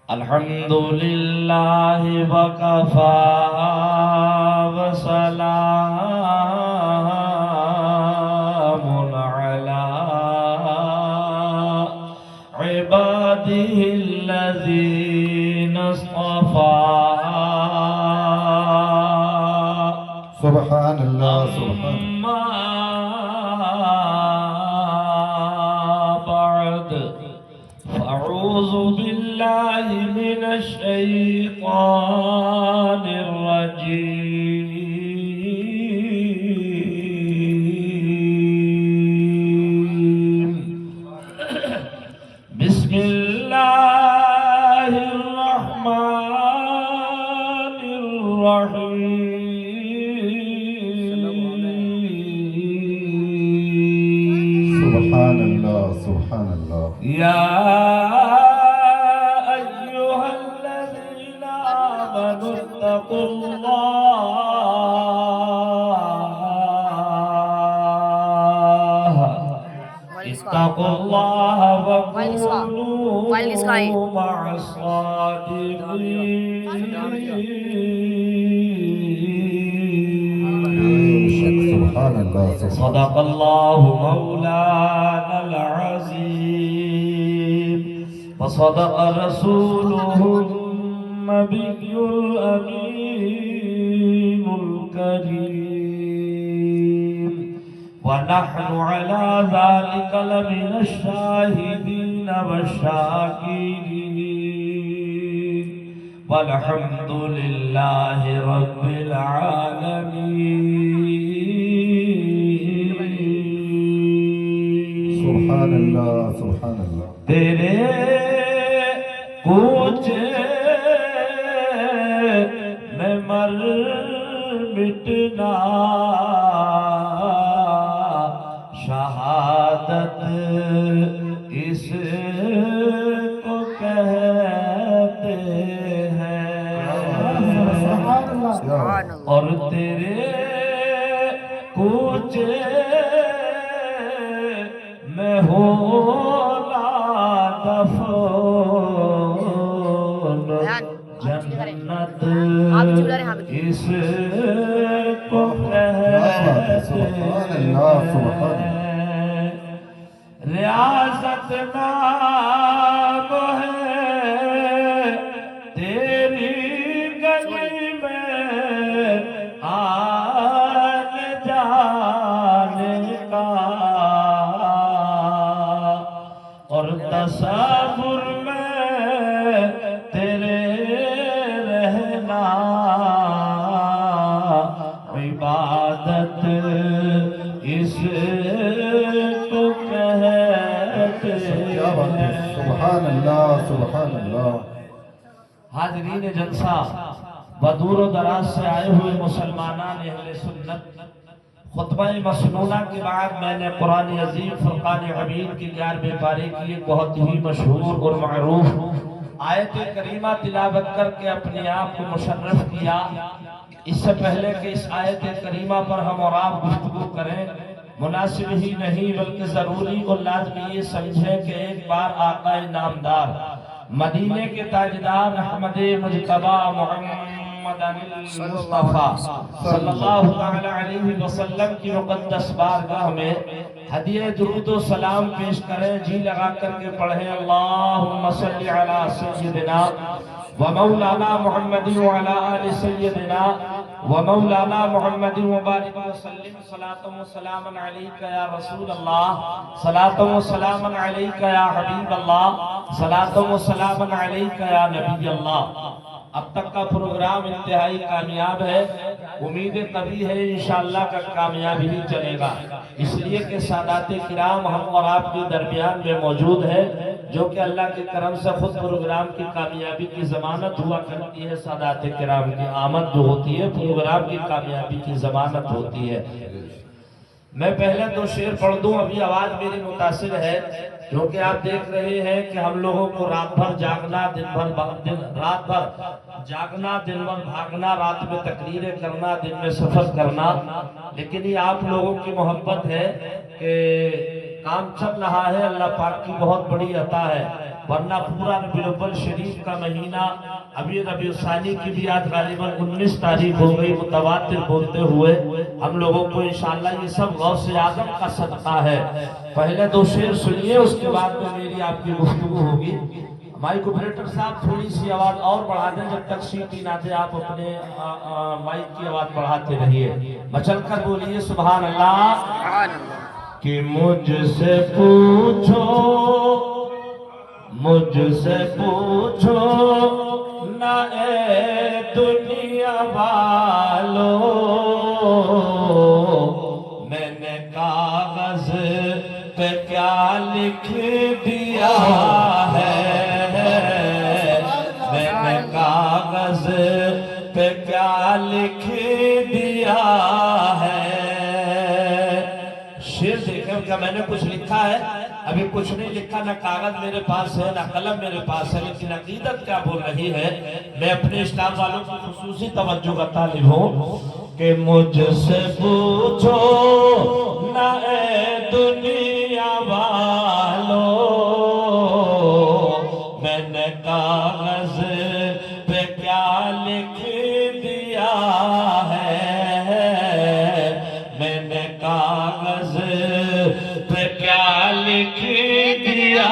الحمد للہ وکفا وسلام علی عباده الذین اصطفى سبحان اللہ سبحان أما بعد فأعوذ بالله من الشيطان الرجيم بسم الله الرحمن الرحيم سبحان اللہ سبحان اللہ يا أيها الذين آمنوا اتقوا الله وكونوا مع الصادقين سبحان اللہ صدق الله مولانا العظيم وصدق رسوله النبي الأمين الكريم ونحن على ذلك لمن الشاهدين والشاكرين والحمد لله رب العالمين سبحان اللہ سبحان اللہ تیرے کوچے میں مر مٹنا شہادت اس کو کہتے ہیں اور تیرے کوچے میں ہونا دفن جنت اس کو کہتے ہیں ریاست نام ہے تیری گلی میں آنے جانے کا اور تصور میں تیرے رہنا عبادت اس کو کہتے ہیں سبحان اللہ سبحان اللہ حاضرین جلسہ بدور و دراز سے آئے ہوئے مسلمانان اہل سنت خطبہ مسنونہ کے بعد میں نے قرآن عظیم فرقان حمید کی 11ویں پارے کی ایک بہت ہی مشہور اور معروف آیت کریمہ تلاوت کر کے اپنے آپ کو مشرف کیا اس سے پہلے کہ اس آیت کریمہ پر ہم اور آپ گفتگو کریں مناسب ہی نہیں بلکہ ضروری اور لازمی یہ سمجھیں کہ ایک بار آقا نامدار مدینے کے تاجدار احمد مجتبی محمد المصطفیٰ صلی اللہ علیہ وسلم کی مقدس بارگاہ میں ہدیہ درود و سلام پیش کریں جی لگا کر کے پڑھیں اللہم صلی علی سیدنا ومولانا محمد وعلى آل سيدنا ومولانا محمد وبارك وسلم صلاة وسلاما عليك يا رسول الله صلاة وسلاما عليك يا حبيب الله صلاة وسلاما عليك يا نبي الله اب تک کا پروگرام انتہائی کامیاب ہے امید طبی ہے انشاءاللہ کا کامیاب ہی چلے گا اس لیے کہ سادات کرام ہم اور آپ کے درمیان میں موجود ہے جو کہ اللہ کے کرم سے خود پروگرام کی کامیابی کی ضمانت ہوا کرتی ہے سادات کرام کی آمد جو ہوتی ہے پروگرام کی کامیابی کی ضمانت ہوتی ہے میں پہلے 2 شعر پڑھ دوں ابھی آواز میری متاثر ہے کیونکہ آپ دیکھ رہے ہیں کہ ہم لوگوں کو رات بھر جاگنا رات بھر جاگنا دن بھر بھاگنا رات میں تقریریں کرنا دن میں سفر کرنا لیکن یہ آپ لوگوں کی محبت ہے کہ کام چل رہا ہے اللہ پاک کی بہت بڑی عطا ہے ورنہ پورا ربیع الاول شریف کا مہینہ، ابھی ربیع الثانی کی بھی آج غالباً 19 تاریخ ہو گئی، متواتر بولتے ہوئے ہم لوگوں کو انشاءاللہ یہ سب غوث اعظم کا صدقہ ہے۔ پہلے 2 شعر سنیے، اس کے بعد میں میری آپ کی گفتگو ہوگی۔ مائک آپریٹر صاحب تھوڑی سی آواز اور بڑھا دیں، جب تک سیٹی نہ دے آپ اپنے مائک کی آواز بڑھاتے رہیے، مچل کر بولیے سبحان اللہ۔ کہ مجھ سے پوچھو نہ اے دنیا والو، میں نے کاغذ پہ کیا لکھ دیا ہے، میں نے کاغذ پہ کیا لکھ دیا ہے۔ شعر دیکھیں کیا میں نے کچھ لکھا ہے؟ ابھی کچھ نہیں لکھا، نہ کاغذ میرے پاس ہے نہ قلم میرے پاس ہے، لیکن عقیدت کیا بول رہی ہے؟ میں اپنے اسٹاف والوں کی خصوصی توجہ کا طالب ہوں کہ مجھ سے پوچھو نہ اے دنیا والو، میں نے کاغذ پہ کیا لکھ دیا ہے، میں نے کاغذ پہ کیا لکھ دیا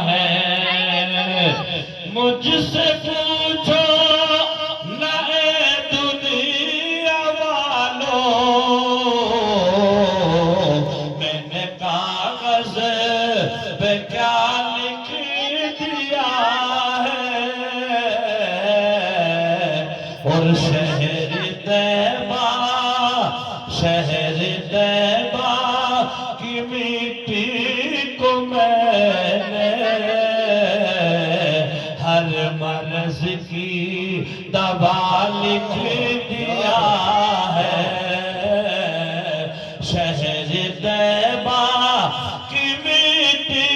ہے۔ مجھ سے پوچھو نہ اے دنیا والو، میں نے کاغذ پہ کیا لکھ دیا ہے۔ اور شہر طیبہ، شہر طیبہ کی مٹی کو میں نے ہر مرض کی دوا لکھ دیا ہے۔ شہر طیبہ کی مٹی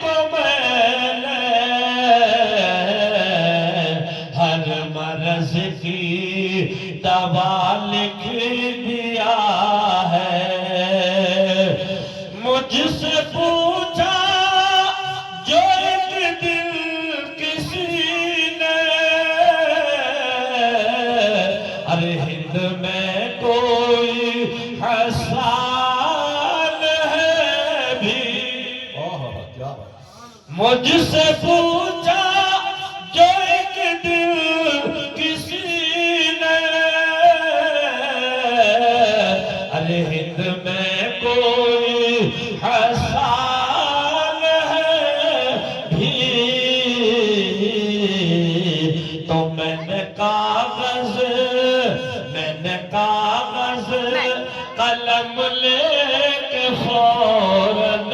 کو میں نے ہر مرض کی دوا لکھ دیا ہے۔ مجھ سے پوچھا جو ایک دل کسی نے، ارے ہند میں کوئی حسان ہے بھی، مجھ سے پوچھا جو ایک دل کسی نے، ارے ہند میں کوئی حسان ہے بھی، تو میں نے کاغذ قلم لے کے فوراً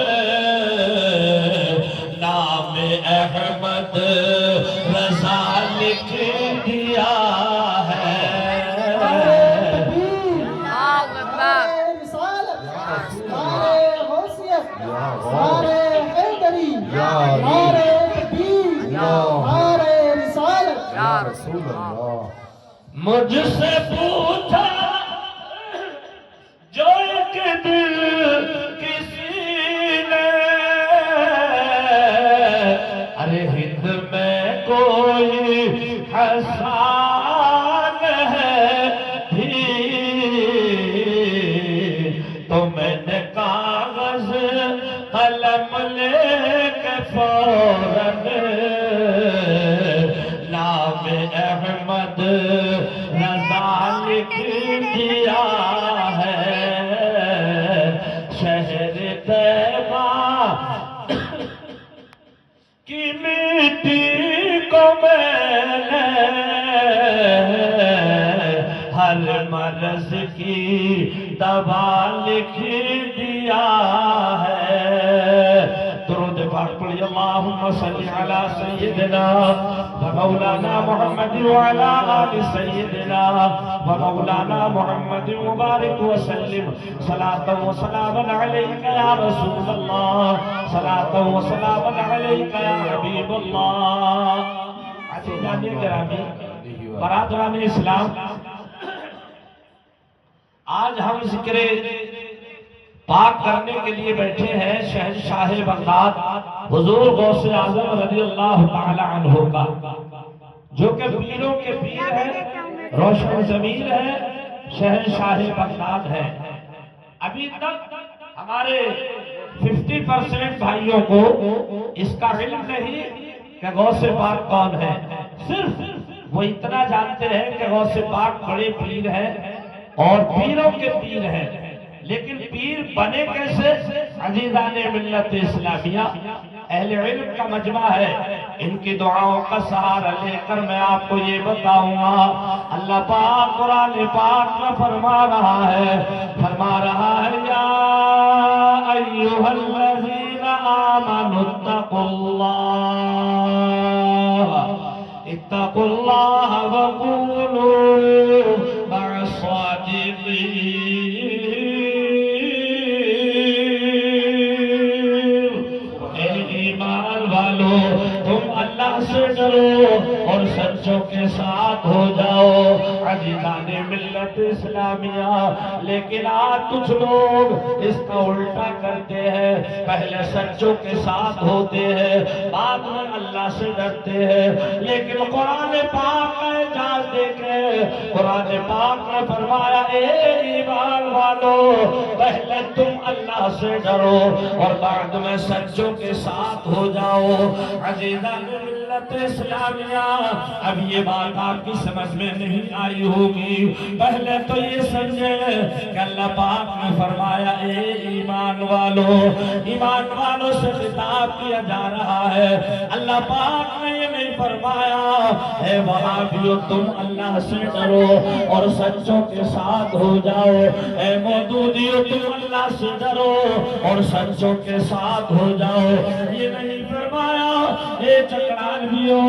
نام احمد رضا لکھ دیا ہے۔ مجھ سے پوچھا جو ایک دل کسی نے، ارے ہند میں کوئی حسان ہے بھی، تو میں نے کاغذ قلم لے کے فوراً نام احمد رضا لکھ دیا ہے۔ شہر طیبہ کی مٹی کو میں نے ہر مرض کی دوا لکھ دیا ہے۔ درود پاک پڑھیے، اللہم صلی علی سیدنا و مولانا محمد وعلا آل سیدنا و مولانا محمد مبارک وسلم، صلاة و سلام علیک یا رسول اللہ، صلاة و سلام علیک یا حبیب اللہ۔ عزیزان گرامی، برادران اسلام، آج ہم ذکر پاک کرنے کے لیے بیٹھے ہیں شہنشاہ بغداد حضور غوث اعظم رضی اللہ تعالی عنہ کا، جو کہ پیروں کے پیر ہیں، روشن ضمیر ہے، شہنشاہ بغداد ہے۔ ابھی تک ہمارے 50% بھائیوں کو اس کا علم نہیں کہ غوث پاک کون ہے، صرف وہ اتنا جانتے ہیں کہ غوث پاک بڑے پیر ہیں اور پیروں کے پیر ہیں، لیکن پیر بنے کیسے؟ عزیزان ملت اسلامیہ، اہل علم کا مجمع ہے، ان کی دعاؤں کا سہارا لے کر میں آپ کو یہ بتاؤں گا۔ اللہ پاک قرآن پاک میں فرما رہا ہے یا ایھا الذین آمنوا اتقوا اللہ وقولوا مع الصادقین۔ تم اللہ سے ڈرو اور سچوں کے ساتھ ہو جاؤ۔ عزیزان ملت اسلامیہ، لیکن آج کچھ لوگ اس کا الٹا کرتے ہیں، پہلے سچوں کے ساتھ ہوتے ہیں، بعد میں اللہ سے ڈرتے ہیں۔ لیکن قرآن پاک کا اعجاز دیکھیں، قرآن پاک نے فرمایا اے ایمان والو، پہلے تم اللہ سے ڈرو اور بعد میں سچوں کے ساتھ ہو جاؤ۔ عزیزان ملت اسلامیہ، اب یہ بات آپ کی سمجھ میں نہیں آئی ہوگی۔ پہلے تو یہ سمجھیں کہ اللہ پاک نے فرمایا اے ایمان والوں سے خطاب کیا جا رہا ہے۔ اللہ پاک نے یہ نہیں فرمایا اے وہابیو تم اللہ سے ڈرو اور سچوں کے ساتھ ہو جاؤ، اے مودودیو تم اللہ سے ڈرو اور سچوں کے ساتھ ہو جاؤ۔ یہ نہیں فرمایا اے چکرانویو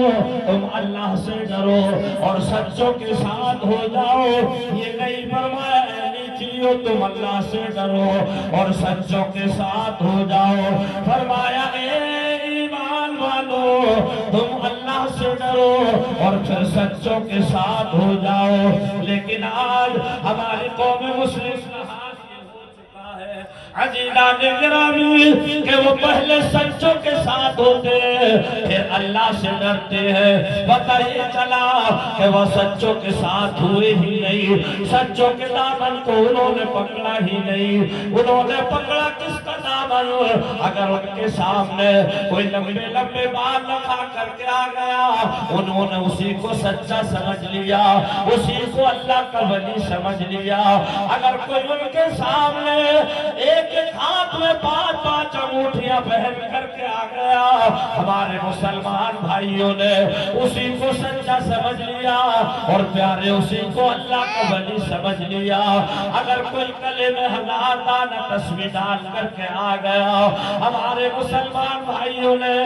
تم اللہ سے ڈرو اور سچوں کے ساتھ ہو جاؤ۔ یہ نہیں فرمایا اے نیچیو تم اللہ سے ڈرو اور سچوں کے ساتھ ہو جاؤ۔ فرمایا اے ایمان والو تم اللہ سے ڈرو اور پھر سچوں کے ساتھ ہو جاؤ۔ لیکن آج ہماری قوم مسلم عزیزان گرامی کہ وہ پہلے سچوں کے ساتھ ہوتے ہیں پھر اللہ سے ڈرتے ہیں۔ پتہ یہ چلا کہ وہ سچوں کے ساتھ ہوئے ہی نہیں، سچوں کے دامن کو انہوں نے پکڑا ہی نہیں۔ انہوں نے پکڑا کس کا دامن؟ اگر ان کے سامنے کوئی لمبے لمبے بال لگا کر کے آ گیا، انہوں نے اسی کو سچا سمجھ لیا، اسی کو اللہ کا ولی سمجھ لیا۔ اگر کوئی ان کے سامنے ایک ہاتھ میں 5 انگوٹھیاں پہن کر کے آ گیا، ہمارے مسلمان بھائیوں نے اسی کو سچا سمجھ لیا اور پیارے اسی کو اللہ کا ولی سمجھ لیا۔ اگر کوئی گلے میں 1000 دانہ تسبیح ڈال کر کے آ گیا، ہمارے مسلمان بھائیوں نے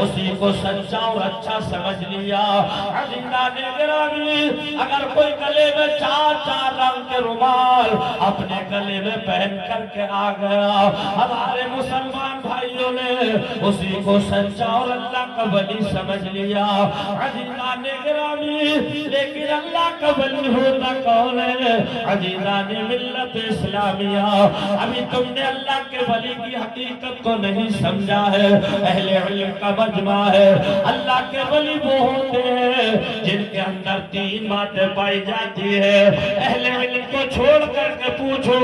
اسی کو سچا اور اچھا سمجھ لیا۔ عزیزان گرامی، اگر کوئی گلے میں 4 رنگ کے رومال اپنے گلے میں پہن کر کے آ گیا، ہمارے مسلمان بھائیوں نے اسی کو سچا اور اللہ کا ولی سمجھ لیا۔ عزیزان گرامی، لیکن اللہ کا ولی ہوتا کون ہے؟ عزیزان ملت اسلامیہ، ابھی تم نے اللہ کے ولی کی حقیقت کو نہیں سمجھا ہے۔ اہل علم کا مجمع ہے، اللہ کے ولی وہ ہوتے ہیں جن کے اندر 3 باتیں پائی جاتی ہے۔ اہل علم کو چھوڑ کر کے پوچھو،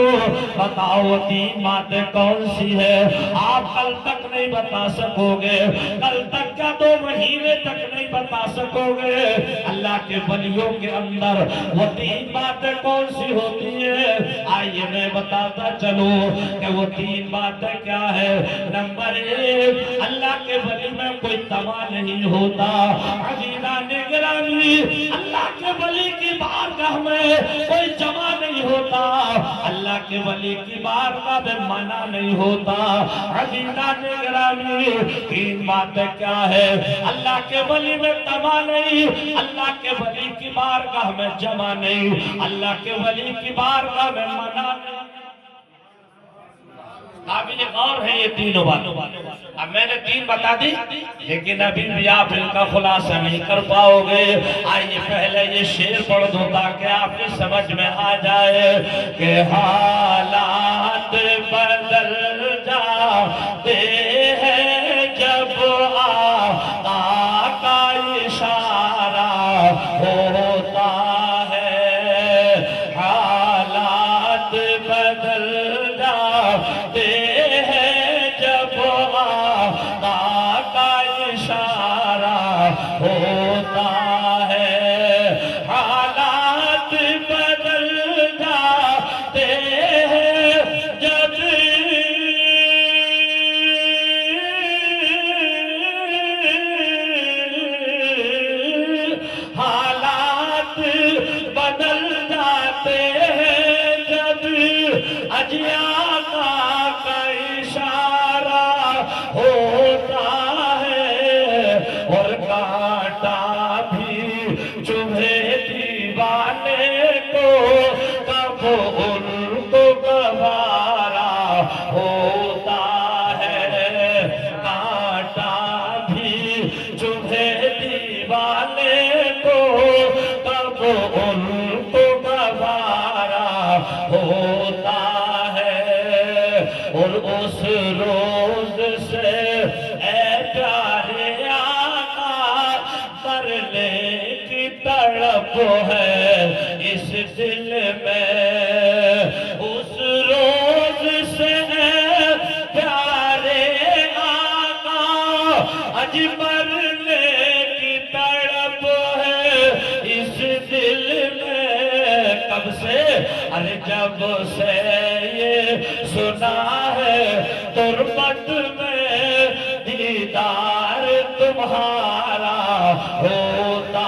بتاؤ 3 باتیں کون سی ہے؟ آپ کل تک نہیں بتا سکو گے، کل تک کیا 2 مہینے تک نہیں بتا سکو گے۔ اللہ کے ولیوں کے اندر وہ 3 باتیں کون سی ہوتی ہیں؟ آئیے میں بتاتا چلوں کہ وہ 3 باتیں کیا ہے۔ نمبر 1، اللہ کے ولی میں کوئی طمع نہیں ہوتا۔ عزیزان گرامی، اللہ کے ولی کی بارگاہ میں کوئی جمع نہیں ہوتا، اللہ کے ولی کی بارگاہ میں منع نہیں ہوتا۔ عزیزان گرامی، 3 باتیں کیا ہے؟ اللہ کے ولی میں طمع نہیں، اللہ کے ولی کی بارگاہ میں جمع نہیں، اللہ کے ولی کی بارگاہ میں منع نہیں۔ قابل غور ہے یہ تینوں باتیں۔ اب میں نے 3 بتا دی، لیکن ابھی بھی آپ ان کا خلاصہ نہیں کر پاؤ گے۔ آئیے پہلے یہ شعر پڑھ دو تاکہ آپ کی سمجھ میں آ جائے کہ حالات بدل جاتے ہیں جب آقا کا اشارہ ہوتا ہے، حالات بدل جاتے ہیں جب آقا کا اشارہ ہوتا ہے، حالات بدل جاتے ہیں جب حالات بدل جاتے ہیں جب اجیا کا اشارہ ہوتا ہے، اور کانٹا بھی چبھے دیوانے کو تب ان کو گوارا ہوتا ہے، کانٹا بھی چبھے دیوانے کو تب ان کو گوارا ہوتا ہے، اور اس روز سے اے پیارے آقا مرنے کی تڑپ ہے اس دل میں، اس روز سے اے پیارے آقا اج مرنے کی تڑپ ہے اس دل میں، کب سے؟ ارے جب سے یہ سنا ہے تربت میں دیدار تمہارا ہوتا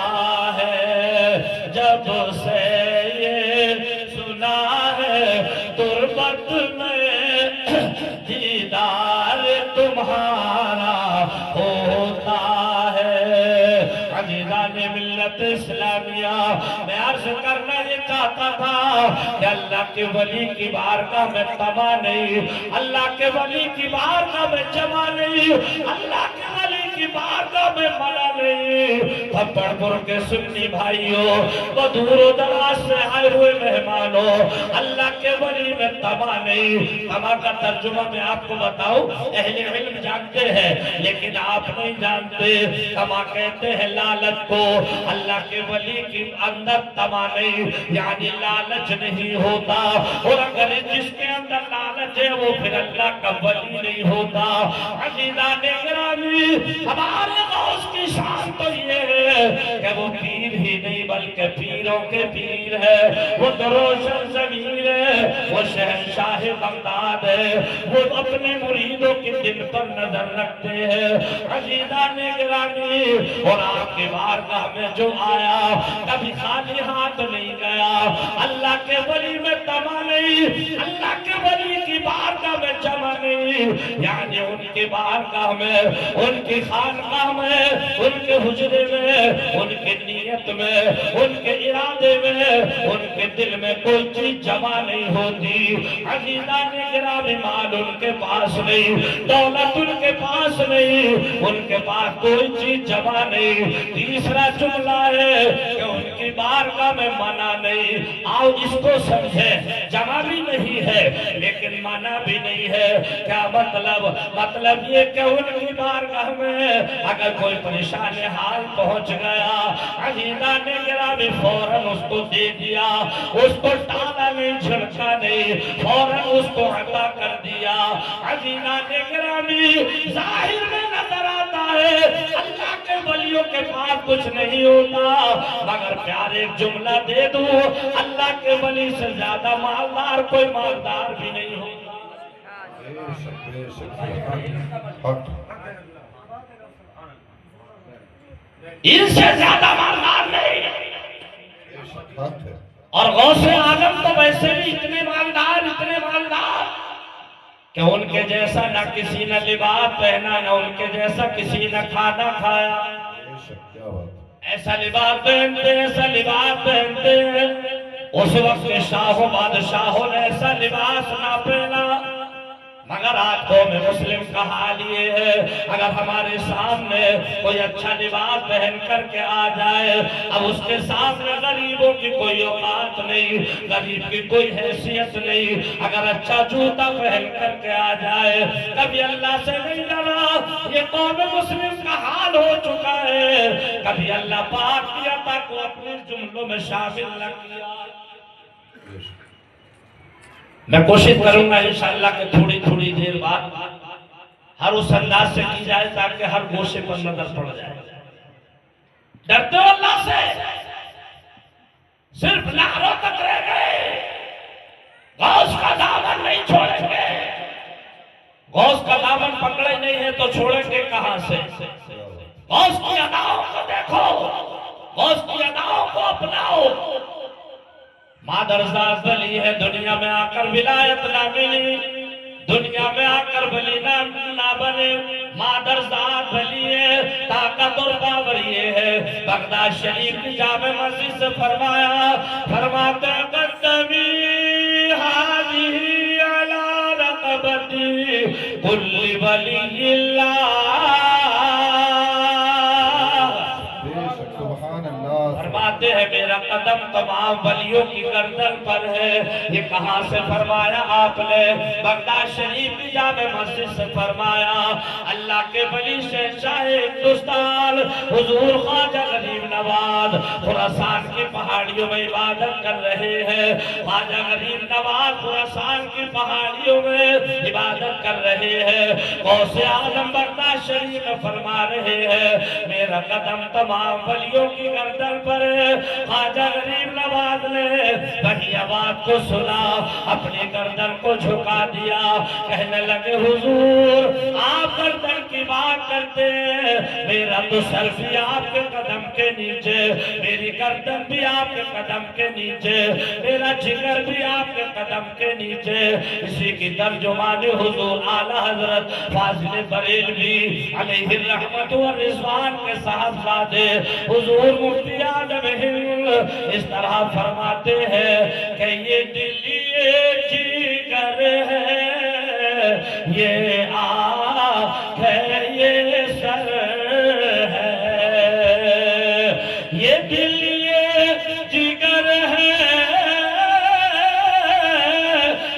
ہے، جب سے یہ سنا ہے تربت میں دیدار تمہارا ہوتا ہے۔ عزیزان ملت اسلامیہ، میں عرض کرنا یہ چاہتا تھا کہ اللہ کے ولی کی بارگاہ میں تما نہیں، اللہ کے ولی کی بارگاہ میں جمع نہیں، اللہ کے ولی کی بارگاہ میں منع نہیں۔ تھپڑ پور کے سنی بھائیوں، وہ دور و دراز سے آئے ہوئے مہمانوں، اللہ کے ولی میں تما نہیں۔ تما کا ترجمہ میں آپ کو بتاؤں، اہل علم جانتے ہیں لیکن آپ نہیں جانتے۔ تما کہتے ہیں لالچ کو، اللہ کے ولی کی اندر تما نہیں، یعنی لالچ نہیں ہوتا، اور اگر جس کے اندر لالچ ہے وہ پھر اللہ کا ولی نہیں ہوتا۔ عزیزان گرامی، ہمارے غوث کی شان تو یہ ہے کہ وہ پیر ہی نہیں بلکہ پیروں کے پیر ہے، وہ روشن ضمیر ہے، وہ شہنشاہ بغداد ہے، وہ اپنے مریدوں کے دل پر نظر رکھتے ہیں۔ عزیزان گرامی، اور آپ کے بارگاہ میں جو آیا کبھی خالی ہاتھ نہیں گیا، اللہ کے ولی میں تما نہیں، اللہ کے ولی کی بارگاہ میں جمع نہیں، یعنی ان کی بارگاہ میں، ان کی خانقاہ میں، ان کے حجرے میں، ان کے نیت میں، ان کے ارادے میں، ان کے دل میں کوئی چیز جمع نہیں ہوتی۔ عزیزان گرامی، مال ان کے پاس نہیں، دولت ان کے پاس نہیں، ان کے پاس کوئی چیز جمع نہیں۔ تیسرا جملہ ہے کہ ان کی بارگاہ میں منع نہیں۔ آؤ اس کو سمجھیں، جمع بھی نہیں ہے لیکن منع بھی نہیں ہے۔ کیا مطلب یہ کہ ان کی بارگاہ میں اگر کوئی پریشان حال پہنچ گیا، عزیزان گرامی فوراً اس کو دے دیا، اس کو ٹالا نہیں، جھڑکا نہیں، فوراً اس کو عطا کر دیا۔ عزیزان گرامی، ظاہر میں نظر آتا ہے اللہ کے ولیوں کے پاس کچھ نہیں ہوتا، مگر پیار ایک جملہ دے دوں، اللہ کے ولی سے زیادہ مالدار کوئی مالدار بھی نہیں ہوتا۔ ان سے زیادہ مالدار نہیں، اور غوث اعظم تو ویسے بھی اتنے مالدار کہ ان کے جیسا نہ کسی نے لباس پہنا، نہ ان کے جیسا کسی نے کھانا کھایا۔ ایسا لباس پہنتے ہیں، اس وقت کے شاہوں بادشاہوں نے ایسا لباس نہ پہنا۔ مگر آج قوم مسلم کا حال یہ ہے، اگر ہمارے سامنے کوئی اچھا لباس پہن کر کے آ جائے، اب اس کے سامنے غریبوں کی کوئی اوقات نہیں، غریب کی کوئی حیثیت نہیں۔ اگر اچھا جوتا پہن کر کے آ جائے، کبھی اللہ سے نہیں ڈرا، یہ قوم مسلم کا حال ہو چکا ہے۔ کبھی اللہ پاک کی عطا کو اپنے جملوں میں شامل نہ کیا۔ میں کوشش کروں گا انشاءاللہ کہ تھوڑی تھوڑی دیر بعد ہر اس انداز سے کی جائے تاکہ ہر گوشے پر نظر پڑ جائے۔ ڈرتے ہو اللہ سے؟ صرف نعروں تک رہ گئے، غوث کا دامن نہیں چھوڑیں گے۔ غوث کا دامن پکڑے نہیں ہے تو چھوڑیں گے کہاں سے؟ غوث کی اداؤں کو دیکھو، غوث کی اداؤں کو اپناؤ۔ مادرزاد ولی ہے، دنیا میں آ کر ولایت نہ ملی، دنیا میں آ کر ولی نہ بنے۔ مادرزاد ولی ہے، طاقت اور پاور یہ ہے۔ بغداد شریف کی جامع مسجد سے فرماتے قدمی هذه على رقبتی كل ولی اللہ۔ فرماتے ہیں میرا قدم تمام ولیوں کی گردن پر ہے۔ یہ کہاں سے فرمایا آپ نے؟ بغداد شریف کی جامع مسجد سے فرمایا۔ اللہ کے ولی شہنشاہ ہندوستان حضور خواجہ غریب نواز خراسان کی پہاڑیوں میں عبادت کر رہے ہیں۔ خواجہ غریب نواز خراسان کی پہاڑیوں میں عبادت کر رہے ہیں۔ غوث اعظم بغداد شریف میں فرما رہے ہیں میرا قدم تمام ولیوں کی گردن پر ہے۔ خواجہ غریب نواز نے وہی آواز کو سنا، اپنی گردن کو جھکا دیا، کہنے لگے حضور آپ گردن کی بات کرتے ہیں، میرا تو سر بھی آپ کے قدم کے نیچے، میری گردن بھی آپ کے قدم کے نیچے، میرا جگر بھی آپ کے قدم کے نیچے۔ اسی کی ترجمانی حضور اعلیٰ حضرت فاضل بریلوی علیہ الرحمت والرضوان کے صاحبزادے حضور مفتی اعظم ہند اس طرح فرماتے ہیں کہ یہ دل یہ جگر ہے، یہ آنکھ ہے، یہ سر ہے، یہ دل یہ جگر ہے،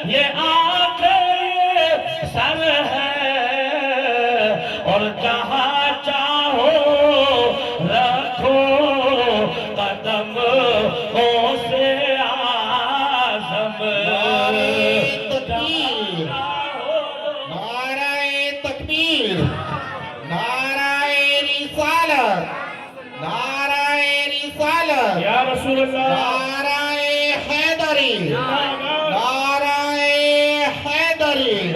یہ آنکھ ہے، یہ سر ہے، اور جہاں چاہو رکھو قدم غوث اعظم۔ نعرہ تکبیر، نعرہ رسالت، نعرہ رسالت، یا رسول اللہ، نعرہ حیدری، نعرہ حیدری۔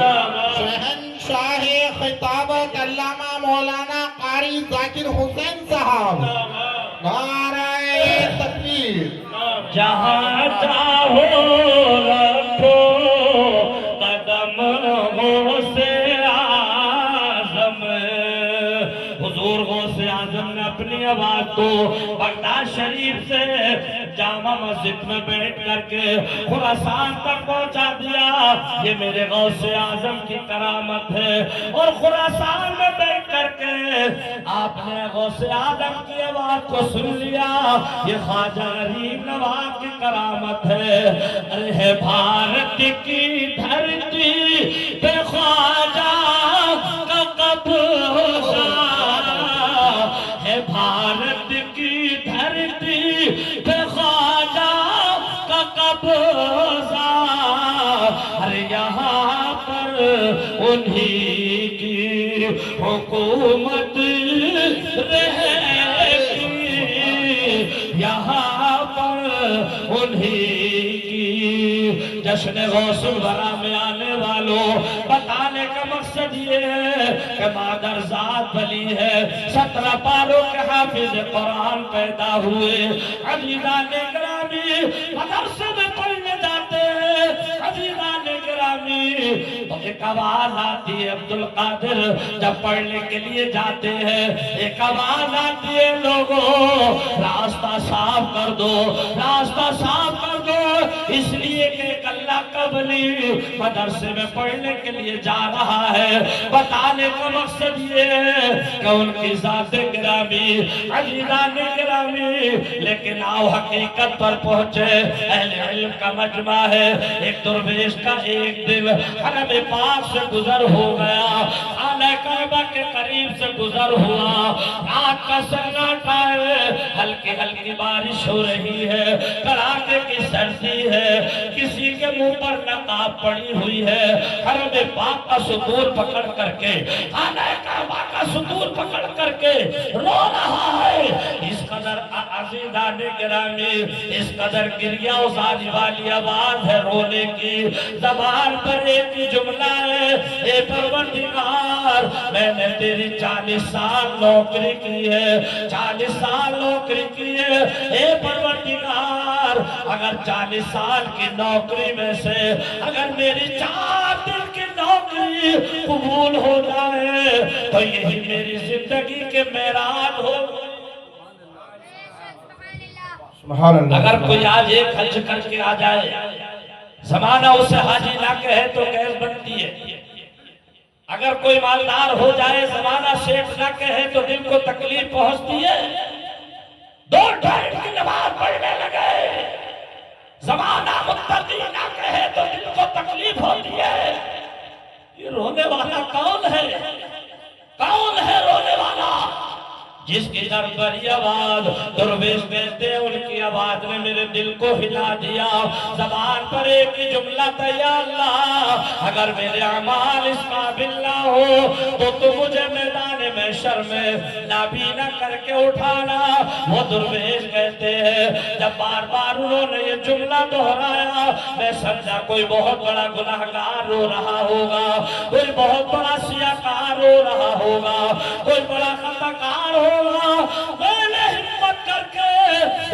شہنشاہ خطابت علامہ مولانا قاری ذاکر حسین صاحب، نعرہ تکبیر۔ جہاں چاہو رکھو قدم غوث اعظم۔ حضور غوث اعظم نے اپنی آواز کو بغداد شریف سے جامع مسجد میں بیٹھ کر کے خراسان تک پہنچا دیا۔ یہ میرے غوث اعظم کی کرامت ہے۔ اور خراسان میں بیٹھ کر کے آپ نے غوث اعظم کی آواز کو سن لیا۔ یہ خواجہ غریب نواز کی کرامت ہے۔ ارے ہے بھارت کی دھرتی پہ خواجہ کا قبضہ، ہے بھارت کی دھرتی پہ خواجہ کا قبضہ، ارے یہاں پر انہی کی حکومت رہے گی، یہاں پر انہی کی۔ جشن غوث الورا میں آنے والوں بتانے کا مقصد یہ ہے کہ مادرزاد ولی ہے، 17 پاروں کے حافظ قرآن پیدا ہوئے۔ عزیزان گرامی مدرسے میں پڑھنے جاتے ہیں، عزیزان گرامی تو ایک آواز آتی ہے عبدالقادر جب پڑھنے کے لیے جاتے ہیں، ایک آواز آتی ہے لوگوں راستہ صاف کر دو، راستہ صاف کر دو، اس لیے کہ ایک اللہ کا ولی مدرسے میں پڑھنے کے لیے جا رہا ہے، بتانے کا مقصد یہ ہے کہ ان کی ذات گرامی، عزیزان گرامی، لیکن آؤ حقیقت پر پہنچے۔ اہل علم کا مجمع ہے، ایک درویش کا ایک دن حرم پاک سے گزر ہو گیا، خانہ کعبہ کے قریب سے گزر ہوا، رات کا سناٹا ہے، ہلکی ہلکی بارش ہو رہی ہے، کڑاکے کی سردی ہے، کسی کے منہ پر نقاب پڑی ہوئی ہے، حرم پاک کا ستور پکڑ کر کے، خانہ کعبہ کا ستور پکڑ کر کے رو رہا ہے۔ اس قدر عزیزان گرامی، اس قدر گریہ ازاری والی آواز ہے رونے کی، زبان پر ایک ہی جملہ ہے، اے پروردگار میں نے تیری 40 سال نوکری کی ہے، 40 سال نوکری کی ہے، اے پروردگار اگر 40 سال کی نوکری میں سے اگر میری 4 دن کی نوکری قبول ہو جائے تو یہی میری زندگی کے معراج ہو۔ سبحان اللہ۔ اگر کوئی آج ایک حج کر کے آ جائے، زمانہ اسے حاجی نہ کہے تو کیس بنتی ہے۔ اگر کوئی مالدار ہو جائے، زمانہ شیخ نہ کہے تو دل کو تکلیف پہنچتی ہے۔ 2 ٹائم کی نماز پڑھنے لگے، زمانہ متقی نہ کہے تو دل کو تکلیف ہوتی ہے۔ یہ رونے والا کون ہے؟ کون ہے رونے والا؟ جس کی درباری آواز درویش کہتے ہیں، ان کی آواز نے میرے دل کو ہلا دیا۔ زبان پر ایک ہی جملہ تھا، یا اللہ اگر میرے اعمال اس قابل نہ ہو تو مجھے میدان محشر میں نابینا کر کے اٹھانا۔ وہ درویش کہتے ہیں جب بار بار انہوں نے یہ جملہ دہرایا، میں سمجھا کوئی بہت بڑا گناہگار رو رہا ہوگا، کوئی بہت بڑا سیاہکار رو رہا ہوگا، کوئی بڑا خطاکار ہوگا۔ میں نے ہمت کر کے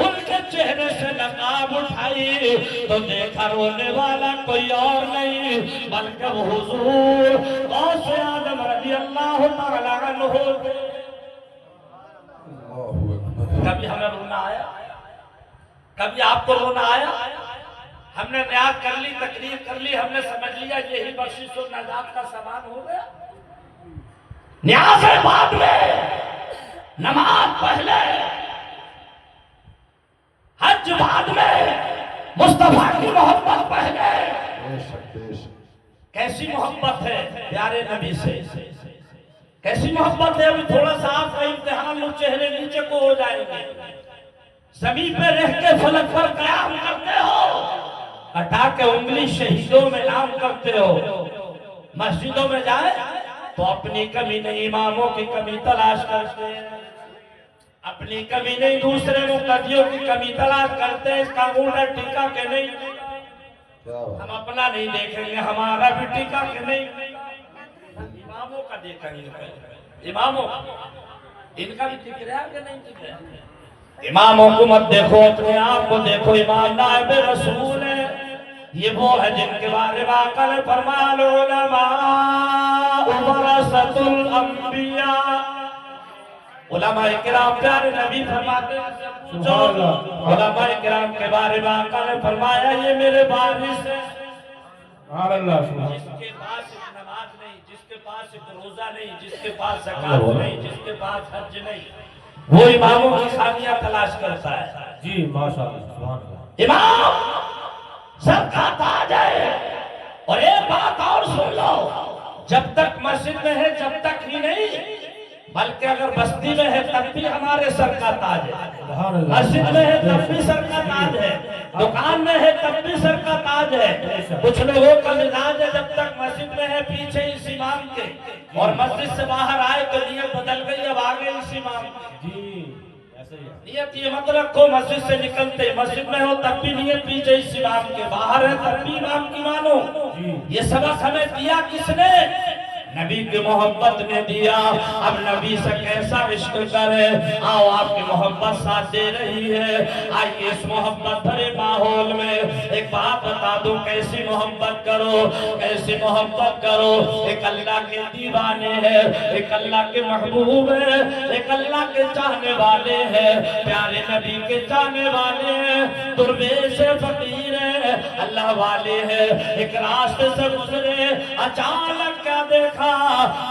ان کے چہرے سے نقاب اٹھائی تو دیکھا رونے والا کوئی اور نہیں بلکہ وہ حضور غوث اعظم رضی اللہ تعالیٰ عنہ۔ کبھی ہمیں رونا آیا؟ کبھی آپ کو رونا آیا؟ ہم نے نیاز کر لی، تقریر کر لی، ہم نے سمجھ لیا یہی بخشش و نجات کا سامان ہو گیا۔ نیاز ہے بعد میں، نماز پہلے، حج بعد میں، مصطفیٰ کی محبت پہلے۔ کیسی محبت ہے پیارے نبی سے، کیسی محبت ہے؟ ابھی تھوڑا سا آپ کا امتحان لو، چہرے نیچے کو ہو جائیں گے، زمین پہ رہ کے فلک پر قیام کرتے ہو، ہٹا کے انگلی شہیدوں میں نام کرتے ہو، مسجدوں میں جائے تو اپنی کمی نہیں اماموں کی کمی تلاش کرتے ہیں، اپنی کمی نہیں دوسرے مقتدیوں کی کمی تلاش کرتے ہیں۔ اس کا موڑا ٹیکا کہ نہیں، ہم اپنا نہیں دیکھیں گے، ہمارا بھی ٹیکا کہ نہیں، اماموں کا دیکھیں گے، اماموں ان کا بھی ٹک رہا کہ نہیں ٹک رہا؟ اماموں کو مت دیکھو، اپنے آپ کو دیکھو۔ امام نائب رسول ہے، یہ وہ ہے جن کے بارے میں آقا نے فرمایا العلماء ورثۃ الانبیاء۔ علماء کرام پیارے نبی فرماتے ہیں، علماء کرام کے بارے میں آقا نے فرمایا یہ میرے وارث ہیں۔ جس کے پاس ایک نماز نہیں، جس کے پاس ایک روزہ نہیں، جس کے پاس زکات نہیں، جس کے پاس حج نہیں، وہ اماموں کی خامیاں تلاش کرتا ہے۔ جی ماشاءاللہ، سبحان اللہ۔ امام سب کا تاج ہے۔ اور ایک بات اور سن لو، جب تک مسجد میں ہے جب تک ہی نہیں، بلکہ اگر بستی میں ہے تب بھی ہمارے سر کا تاج ہے، مسجد میں ہے تب بھی سر کا تاج ہے، دکان میں ہے تب بھی سر کا تاج ہے۔ کچھ لوگوں کا مزاج ہے جب تک مسجد میں ہے پیچھے اس امام کے، اور مسجد سے باہر آئے تو نیت بدل گئی، اب آگے اس امام کی۔ نیت یہ مت رکھو مسجد سے نکلتے مسجد میں ہو تب بھی نیت پیچھے اس امام کے، باہر ہے تب بھی امام کی مانو۔ یہ سبق ہمیں دیا کس نے؟ نبی کی محبت نے دیا۔ اب نبی سے کیسا عشق کرے، آؤ آپ کی محبت ساتھ دے رہی ہے۔ آئیے اس محبت بھرے ماحول میں ایک بات بتا دوں، کیسی محبت کرو، کیسی محبت کرو۔ ایک اللہ کے دیوانے ہیں، ایک اللہ کے محبوب ہیں، ایک اللہ کے چاہنے والے ہیں، پیارے نبی کے چاہنے والے ہیں، درویش فقیر ہیں، ہیں اللہ والے ہیں ایک راستے سے گزرے اچانک کیا دیکھا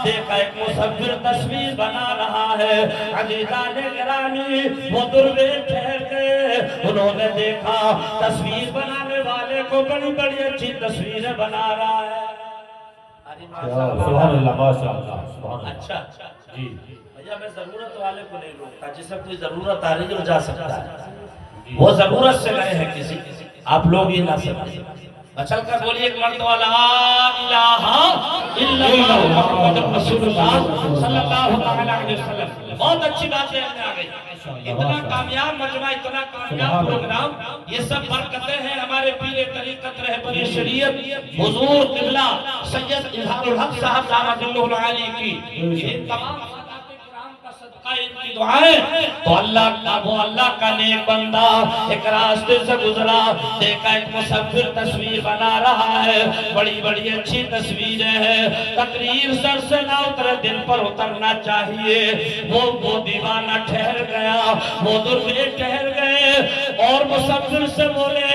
ایک مصور تصویر بنا رہا ہے عزیزان گرامی وہ درویش ٹھہر گئے انہوں نے دیکھا تصویر بنانے والے کو بڑی بڑی اچھی تصویریں بنا رہا ہے سبحان اللہ ماشاءاللہ سبحان اللہ اچھا جی بھیا میں ضرورت والے کو نہیں روکتا جسے کوئی ضرورت آ رہی ہے وہ جا سکتا ہے وہ ضرورت سے گئے ہیں کسی آپ لوگ ہی نہ سکتے چل کر بولیے ایک مرتبہ لا الہ الا اللہ محمد رسول اللہ صلی اللہ علیہ وسلم بہت اچھی بات ہے آ گئی اتنا کامیاب مجمع اتنا کامیاب پروگرام یہ سب برکتیں ہیں ہمارے پیر طریقت رہبر شریعت حضور قبلہ سید اظہار الحق صاحب دامت اللہ علی کی یہ تمام ان کی دعائیں تو اللہ کا نیک بندہ ایک راستے سے گزرا دیکھا ایک مصور تصویر بنا رہا ہے بڑی بڑی اچھی تصویریں ہیں تقریر سر سے نہ اترے دل پر اترنا چاہیے وہ دیوانہ ٹھہر گیا وہ درویش ٹھہر گئے اور مصور سے بولے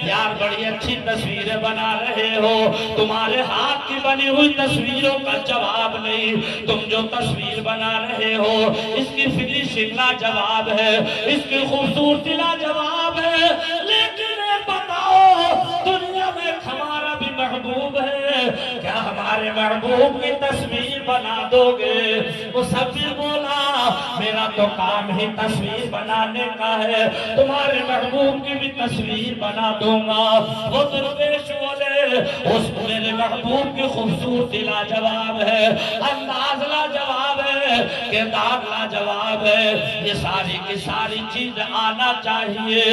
یار بڑی اچھی تصویریں بنا رہے ہو تمہارے ہاتھ کی بنی ہوئی تصویروں کا جواب نہیں تم جو تصویر بنا رہے ہو اس کی فنیشنگ لاجواب ہے اس کی خوبصورتی لاجواب ہے لیکن بتاؤ دنیا میں ہمارا بھی محبوب ہے کیا ہمارے محبوب کی تصویر بنا دو گے مصور بولا میرا تو کام ہی تصویر بنانے کا ہے تمہارے محبوب کی بھی تصویر بنا دوں گا وہ درویش بولے اس میرے محبوب کی خوبصورتی لاجواب ہے انداز لاجواب ہے کردار لاجواب ہے یہ ساری کی ساری چیز آنا چاہیے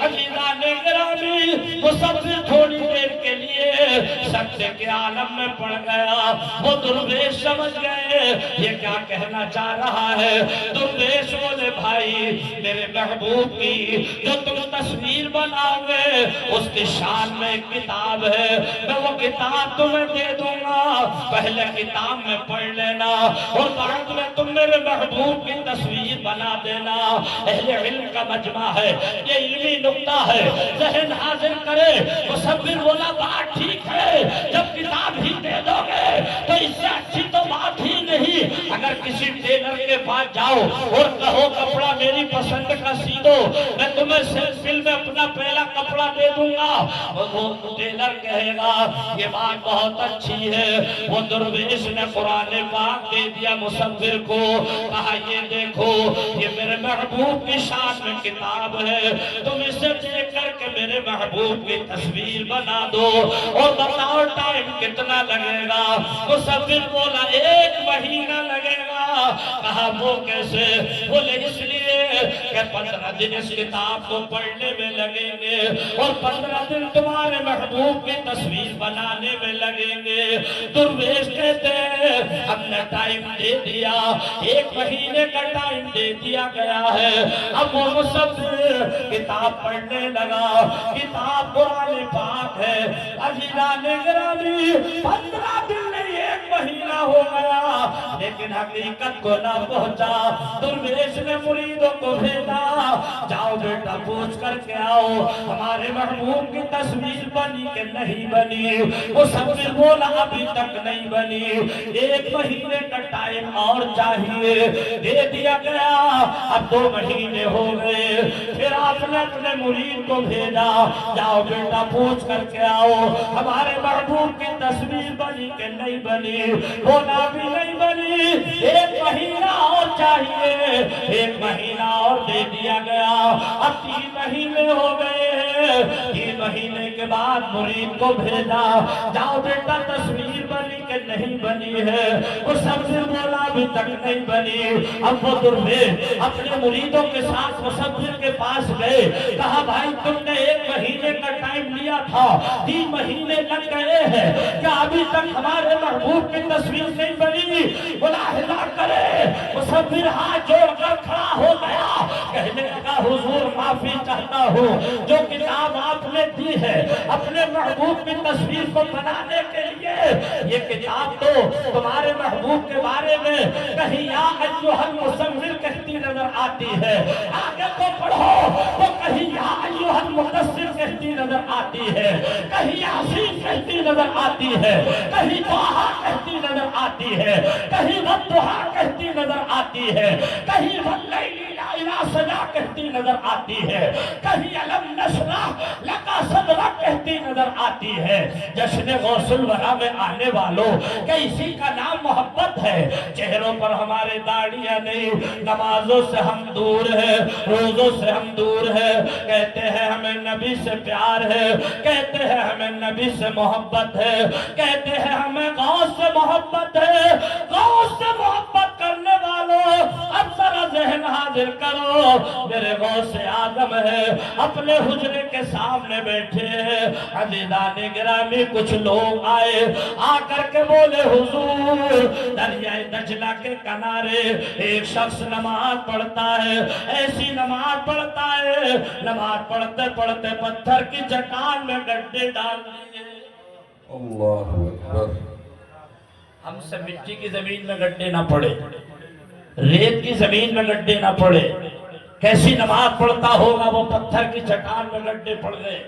عزیزان گرامی مصور تھوڑی دیر کے لیے سکتے کے عالم میں پڑ گیا وہ درویش سمجھ گئے یہ کیا کہنا چاہ رہا ہے درویش بولے بھائی میرے محبوب کی جو تم تصویر بناؤ گے اس کی شان میں ایک کتاب ہے میں وہ کتاب تمہیں دے دوں گا پہلے کتاب میں پڑھ لینا اور بعد میں تم میرے محبوب کی تصویر بنا دینا اہل علم کا مجمع ہے یہ علمی نقطہ ہے ذہن حاضر کرے مصور بولا بات ٹھیک ہے جب کتاب ہی دے دو گے تو اس سے اچھی تو بات ہی نہیں اگر کسی ٹیلر کے پاس جاؤ اور کہو کپڑا میری پسند کا سی دو میں تمہیں سیل میں اپنا پہلا کپڑا دے دوں گا وہ ٹیلر کہے گا یہ بات بہت اچھی ہے وہ درویش نے قرآن پاک دے دیا مصور کو کہا یہ دیکھو یہ میرے محبوب کی شان میں کتاب ہے تم اسے دیکھ کر کے میرے محبوب کی تصویر بنا دو اور بتاؤ ٹائم کتنا لگے گا مصور بولا 1 مہینہ لگے گا کہا وہ کیسے بولے اس لیے کہ 15 دن اس کتاب کو پڑھنے میں لگیں گے اور 15 دن تمہارے محبوب کی تصویر بنانے میں لگیں گے درویش کہتے ہیں ہم نے ٹائم دے دیا 1 مہینے کا ٹائم دے دیا گیا ہے اب وہ مصور کتاب پڑھنے لگا کتاب قرآن پاک ہے عزیزان گرامی 15 دن نہیں 1 مہینہ ہو گیا لیکن حقیقت کو نہ پہنچا درویش نے مریدوں کو بھیجا جاؤ بیٹا پوچھ کر کے آؤ ہمارے محبوب کی تصویر بنی کہ نہیں بنی مصور بولا ابھی تک نہیں بنی 1 مہینے کا ٹائم اور چاہیے دے دیا گیا اب 2 مہینے ہو گئے پھر آپ نے اپنے مرید کو بھیجا جاؤ بیٹا پوچھ کر کے آؤ ہمارے محبوب کی تصویر بنی کہ نہیں بنی بولا بھی نہیں بنی 1 مہینہ اور چاہیے 1 مہینہ اور دے دیا گیا اب 3 مہینے ہو گئے 3 مہینے کے بعد مرید کو بھیجا جاؤ بیٹا تصویر بنی کہ نہیں بنی ہے وہ سب سے بولا ابھی تک نہیں بنی اب وہ درویش اپنے مریدوں کے ساتھ مصور کے پاس گئے کہا بھائی تم نے 1 مہینے کا ٹائم لیا تھا 3 مہینے لگ گئے ہیں کیا ابھی تک ہمارے محبوب کی تصویر نہیں بنی ملاحظہ کرے مصور ہاتھ جوڑ کر کھڑا ہو گیا کہنے لگا حضور معافی چاہتا ہوں جو کتاب آپ نے دی ہے اپنے محبوب کی تصویر کو بنانے کے لیے یہ کتاب تو تمہارے محبوب کے بارے میں کہیں یا ایھا المصور کہتی نظر آتی ہے آگے کو پڑھو تو کہیں یا ایھا المدثر کہتی نظر نظر آتی ہے، کہیں یاسین کہتی نظر آتی ہے، کہیں طٰہٰ کہتی نظر آتی ہے، کہیں والضحیٰ کہتی نظر آتی ہے، کہیں واللیل اذا سجا کہتی نظر آتی ہے، کہیں الم نشرح لک صدرک کہتی نظر آتی ہے۔ جشن غوث الورا میں آنے والوں کہ اسی کا نام محبت ہے، چہروں پر ہمارے داڑیاں نہیں، نمازوں سے ہم دور ہیں، روزوں سے ہم دور ہیں، کہتے ہیں ہمیں نبی سے پیار ہے، کہتے ہیں ہمیں نبی سے محبت ہے، کہتے ہیں ہمیں غوث سے محبت ہے۔ غوث سے محبت کرنے والوں اب ذرا ذہن حاضر کرو، میرے غوث اعظم ہے، اپنے حجرے کے سامنے بیٹھے ہیں۔ عزیزان گرامی کچھ لوگ آئے، آ کر کے بولے حضور دریائے دجلہ کے کنارے ایک شخص نماز پڑھتا ہے، ایسی نماز پڑھتا ہے، نماز پڑھتے پڑھتے پتھر کی چٹان میں گڈھے ڈال دیے۔ اللہ اکبر۔ ہم سے مٹی کی زمین میں گڈھے نہ پڑے، ریت کی زمین میں گڈھے نہ پڑے، کیسی نماز پڑھتا ہوگا وہ پتھر کی چٹان میں گڈھے پڑ گئے۔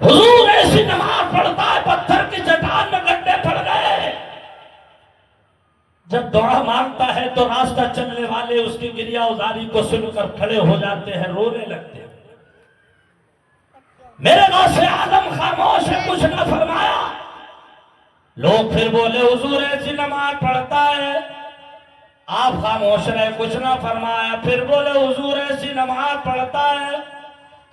حضور ایسی نماز پڑھتا ہے، پتھر کی چٹان میں گڈھے پڑ گئے۔ جب دعا مانگتا ہے تو راستہ چلنے والے اس کی گریہ ازاری کو سن کر کھڑے ہو جاتے ہیں، رونے لگتے ہیں۔ میرے غوث اعظم خاموش ہے، کچھ نہ فرمایا۔ لوگ پھر بولے حضور ایسی نماز پڑھتا ہے، آپ خاموش رہے، کچھ نہ فرمایا۔ پھر بولے حضور ایسی نماز پڑھتا ہے،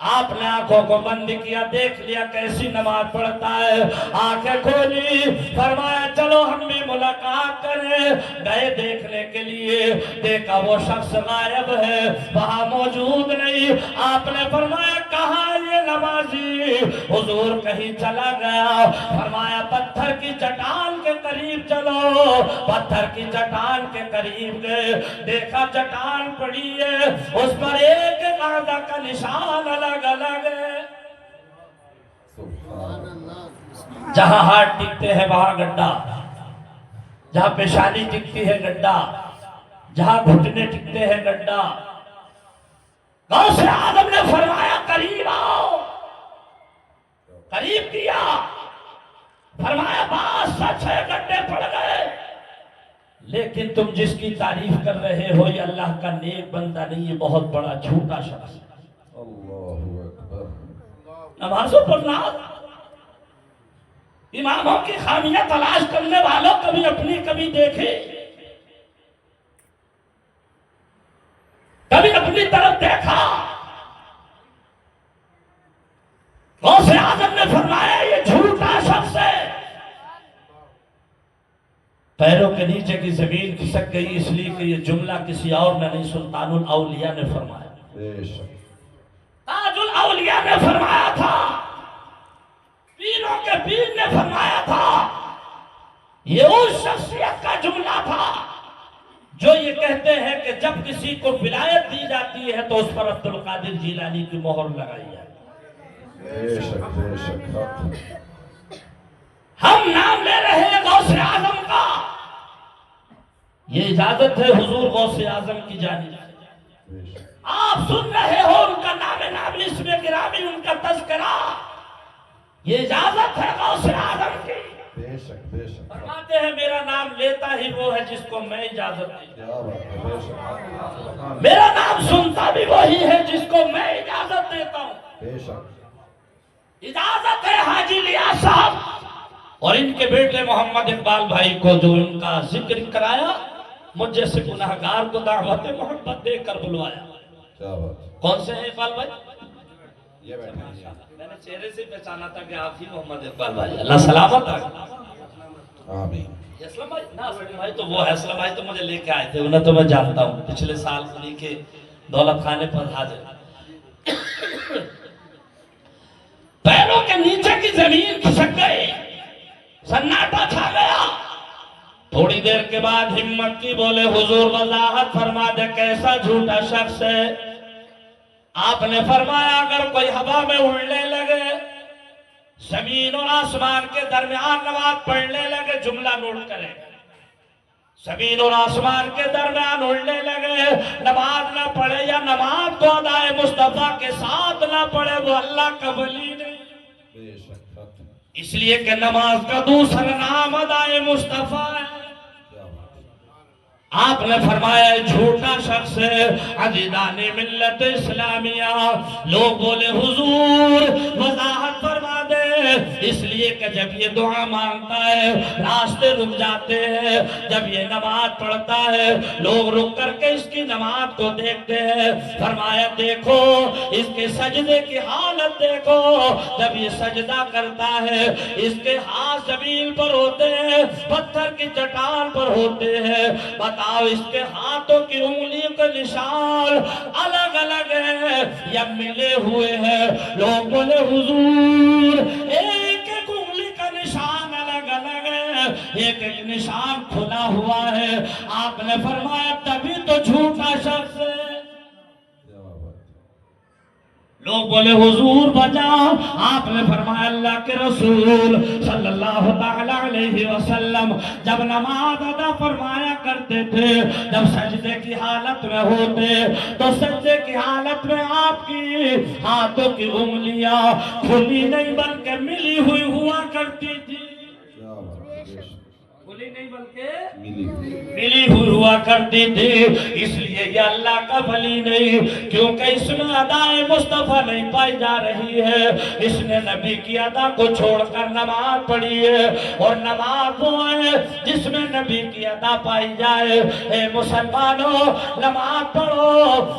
آپ نے آنکھوں کو بند کیا، دیکھ لیا کیسی نماز پڑھتا ہے، آنکھیں کھولی، فرمایا چلو ہم بھی ملاقات کریں۔ گئے دیکھنے کے لیے، دیکھا وہ شخص غائب ہے، وہاں موجود نہیں۔ آپ نے فرمایا کہاں یہ نمازی؟ حضور کہیں چلا گیا۔ فرمایا پتھر کی چٹان کے قریب چلو۔ پتھر کی چٹان کے قریب گئے، دیکھا چٹان پڑی ہے، اس پر ایک قاعدہ کا نشان الگ الگ ہے۔ جہاں ہاتھ ٹکتے ہیں وہاں گڈھا، جہاں پیشانی ٹکتی ہے گڈھا، جہاں گھٹنے ٹکتے ہیں گڈھا۔ غوث اعظم نے فرمایا قریب آؤ، قریب کیا، فرمایا بات سچ ہے، گڈھے پڑ گئے، لیکن تم جس کی تعریف کر رہے ہو یہ اللہ کا نیک بندہ نہیں، یہ بہت بڑا جھوٹا شخص ہے۔ اللہ اکبر۔ نمازوں پر ناز، اماموں کی خامیاں تلاش کرنے والوں کبھی اپنی کبھی دیکھے، کبھی اپنی طرف دیکھا۔ غوث اعظم نے فرمایا یہ جھوٹا شخص ہے۔ پیروں کے نیچے کی زمین کھسک گئی، اس لیے کہ یہ جملہ کسی اور نے نہیں، سلطان الاولیاء نے فرمایا، بے شک۔ تاج الاولیاء نے فرمایا تھا، پیروں کے پیر نے فرمایا تھا۔ یہ اس شخصیت کا جملہ تھا جو یہ کہتے ہیں کہ جب کسی کو ولایت دی جاتی ہے تو اس پر عبد القادر جیلانی کی مہر لگائی جاتی ہے۔ بے شک بے شک حق۔ ہم نام لے رہے ہیں غوث اعظم کا، یہ اجازت ہے حضور غوث اعظم کی جانب، بے شک۔ آپ سن رہے ہو ان کا نام نامی، اس میں گرامی ان کا تذکرہ، یہ اجازت ہے غوث اعظم کی۔ بے شک بے شک۔ فرماتے ہیں میرا نام لیتا ہی وہ ہے جس کو میں اجازت دی، کیا بات ہے، بے شک۔ میرا نام سنتا بھی وہی ہے جس کو میں اجازت دیتا ہوں۔ بے شک۔ اجازت ہے حاجی لیاس صاحب اور ان کے بیٹے محمد اقبال بھائی کو جو ان کا ذکر کرایا، مجھ جیسے گناہگار کو دعوت محبت دے کر بلوایا۔ کیا بات۔ کون سے ہیں اقبال بھائی؟ یہ بیٹھے ہیں۔ میں نے چہرے سے پہچانا تھا کہ آپ ہی محمد اقبال بھائی، اللہ سلامت رکھے۔ آمین۔ اسلام بھائی نا، اسلام بھائی تو وہ ہے، اسلام بھائی تو مجھے لے کے آئے تھے، انہیں تو میں جانتا ہوں، پچھلے سال انہی کے دولت خانے پر حاضر۔ پیروں کے نیچے کی زمین کھسک گئی، سناٹا چھا گیا۔ تھوڑی دیر کے بعد ہمت کی، بولے حضور وضاحت فرما دے کیسا جھوٹا شخص ہے۔ آپ نے فرمایا اگر کوئی ہوا میں اڑنے لگے، زمین اور آسمان کے درمیان نماز پڑھنے لگے، جملہ نوٹ کریں، زمین اور آسمان کے درمیان اڑنے لگے. نماز نہ پڑھے یا نماز کو ادائے مصطفیٰ کے ساتھ نہ پڑھے وہ اللہ کا ولی نہیں. بے شک حق. اس لیے کہ نماز کا دوسرا نام ادائے مصطفیٰ ہے. کیا بات ہے. آپ نے فرمایا جھوٹا شخص ہے عزیزان ملت اسلامیہ. لوگ بولے حضور وضاحت فرما دے. اس لیے کہ جب یہ دعا مانگتا ہے راستے رک جاتے ہیں. جب یہ نماز پڑھتا ہے لوگ رک کر کے اس کی نماز کو دیکھتے ہیں. فرمایا دیکھو اس کے سجدے کی حالت دیکھو. جب یہ سجدہ کرتا ہے اس کے ہاتھ زمین پر ہوتے ہیں پتھر کی چٹان پر ہوتے ہیں. بتاؤ اس کے ہاتھوں کی انگلیوں کے نشان الگ الگ ہیں یا ملے ہوئے ہیں؟ لوگ بولے حضور ایک ایک انگلی کا نشان الگ الگ ہے, ایک ایک نشان کھلا ہوا ہے. آپ نے فرمایا تبھی تو جھوٹا شخص ہے. کیا بات ہے. لوگ بولے حضور بجا. آپ نے فرمایا اللہ کے رسول صلی اللہ تعالی علیہ وسلم جب نماز ادا فرمایا کرتے تھے جب سجدے کی حالت میں ہوتے تو سجدے کی حالت میں آپ کی ہاتھوں کی انگلیاں کھلی نہیں بلکہ ملی ہوئی ہوا کرتی تھی. کیا بات ہے. بے شک. کھلی نہیں بلکہ ملی ہوئی. ملی ہوئی ہوا کرتی تھی. اس لیے یہ اللہ کا ولی نہیں کیونکہ اس میں ادائے مصطفیٰ نہیں پائی جا رہی ہے. اس نے نبی کی ادا کو چھوڑ کر نماز پڑھی ہے اور نماز وہ ہے جس میں نبی کی ادا پائی جائے. اے مسلمانوں نماز پڑھو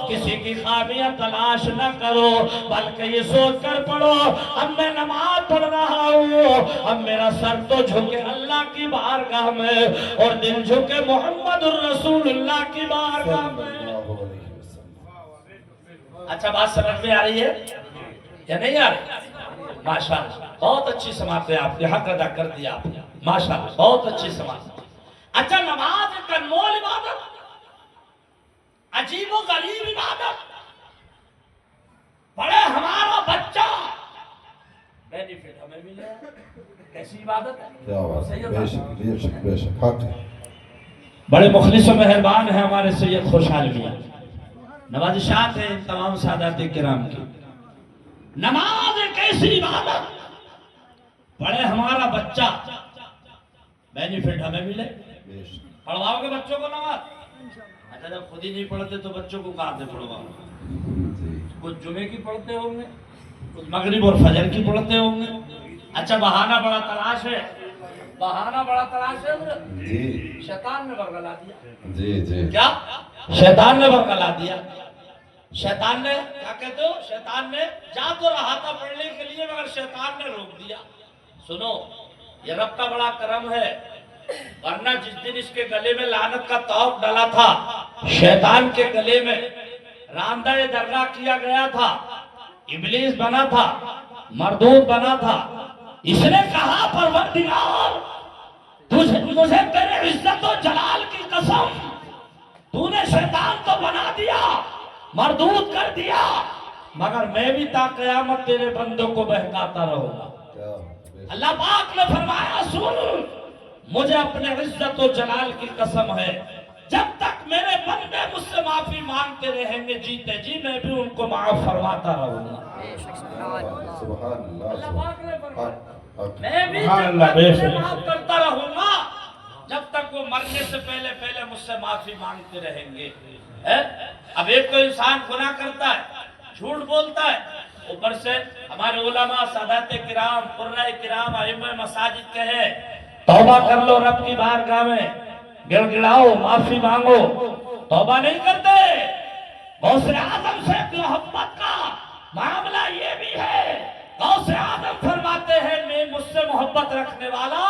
کسی کی خامیاں تلاش نہ کرو بلکہ یہ سوچ کر پڑھو اب میں نماز پڑھ رہا ہوں اب میرا سر تو جھکے اللہ کی بارگاہ میں اور دل جھکے محمد الرسول اللہ کی بارگاہ میں. صلی اللہ علیہ وسلم. اچھا بات سمجھ میں آ رہی ہے یا نہیں آ رہی؟ ماشاءاللہ بہت اچھی سماعت ہے آپ کے حق ادا کر دیا آپ نے. ماشاءاللہ بہت اچھی سماعت. اچھا نماز ایک انمول عبادت عجیب و غریب عبادت بڑے ہمارا بچہ بینیفٹ ہمیں ملے. کیسی عبادت ہے؟ کیا بات ہے. بے شک بے شک بے شک حق ہے. بڑے مخلص و مہربان ہیں ہمارے سید خوشحال میاں. نوازشات ہیں تمام سادات کرام کی. نماز ایک ایسی عبادت پڑھے ہمارا بچہ بینیفٹ ہمیں ملے. بے شک. پڑھواؤ گے بچوں کو نماز؟ اچھا جب خود ہی نہیں پڑھتے تو بچوں کو کہاں سے پڑھواؤ؟ جی. کچھ جمعے کی پڑھتے ہوں گے کچھ مغرب اور فجر کی پڑھتے ہوں گے. اچھا بہانہ بڑا تلاش ہے. بہانہ بڑا تلاش ہے. جی. شیطان نے برگلا دیا. جی جی. کیا شیطان نے برگلا دیا؟ شیطان نے کیا کہتے ہو؟ شیطان نے جا تو رہا تھا پڑھنے کے لیے مگر شیطان نے روک دیا. سنو یہ رب کا بڑا کرم ہے ورنہ جس دن اس کے گلے میں لعنت کا توق ڈلا تھا شیطان کے گلے میں راندہ درگاہ کیا گیا تھا ابلیس بنا تھا مردود بنا تھا. اس نے کہا پروردگار مجھے تیرے عزت و جلال کی قسم تو نے شیطان تو بنا دیا مردود کر دیا مگر میں بھی تا قیامت تیرے بندوں کو بہکاتا رہوں گا. کیا بات ہے. اللہ پاک نے فرمایا سن مجھے اپنے عزت و جلال کی قسم ہے جب تک میرے بندے مجھ سے معافی مانگتے رہیں گے جیتے جی میں بھی ان کو معاف فرماتا رہوں گا. سبحان اللہ. اللہ پاک نے فرمایا حق حق. میں بھی جب تک انہیں معاف کرتا رہوں گا جب تک وہ مرنے سے پہلے پہلے مجھ سے معافی مانگتے رہیں گے. اب ایک تو انسان گناہ کرتا ہے جھوٹ بولتا ہے اوپر سے ہمارے علماء سادات کرام قرۂ کرام ائمہ مساجد کہے توبہ کر لو رب کی بارگاہ میں گڑ گڑاؤ معافی مانگو. توبہ نہیں کرتے. غوث اعظم سے محبت کا معاملہ یہ بھی ہے. غوث اعظم فرماتے ہیں میں مجھ سے محبت رکھنے والا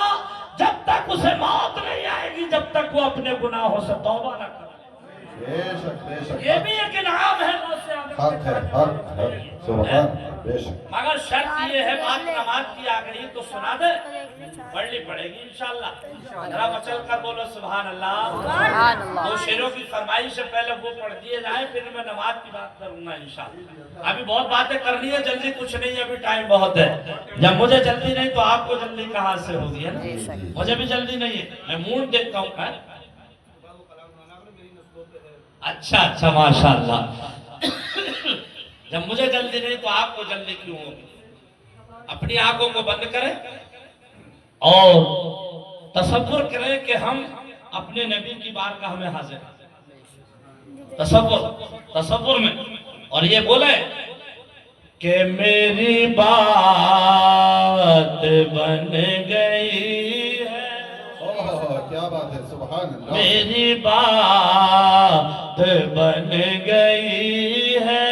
جب تک اسے موت نہیں آئے گی جب تک وہ اپنے گناہوں سے توبہ نہ کرے. بے شک بے شک. یہ بھی ایک انعام ہے غوث اعظم حق ہے. حق ہے. سبحان. بے شک. مگر شرط یہ ہے بات نماز کی آ گئی تو سنا دے پڑھنی پڑے گی انشاءاللہ. ذرا مچل کر بولو سبحان اللہ. دو شیروں کی فرمائش سے پہلے وہ پڑھ دیے جائیں پھر میں نماز کی بات کروں گا انشاءاللہ. ابھی بہت باتیں کرنی ہے جلدی کچھ نہیں ہے ابھی ٹائم بہت ہے. جب مجھے جلدی نہیں تو آپ کو جلدی کہاں سے ہوگی ہے نا. مجھے بھی جلدی نہیں ہے میں موڈ دیکھتا ہوں اچھا اچھا ماشاءاللہ. جب مجھے جلدی نہیں تو آپ کو جلدی کیوں ہوگی؟ اپنی آنکھوں کو بند کریں اور تصور کریں کہ ہم اپنے نبی کی بارگاہ میں حاضر ہیں. تصور میں اور یہ بولے کہ میری بات بن گئی ہے. کیا بات ہے، سبحان اللہ. میری بات بن گئی ہے،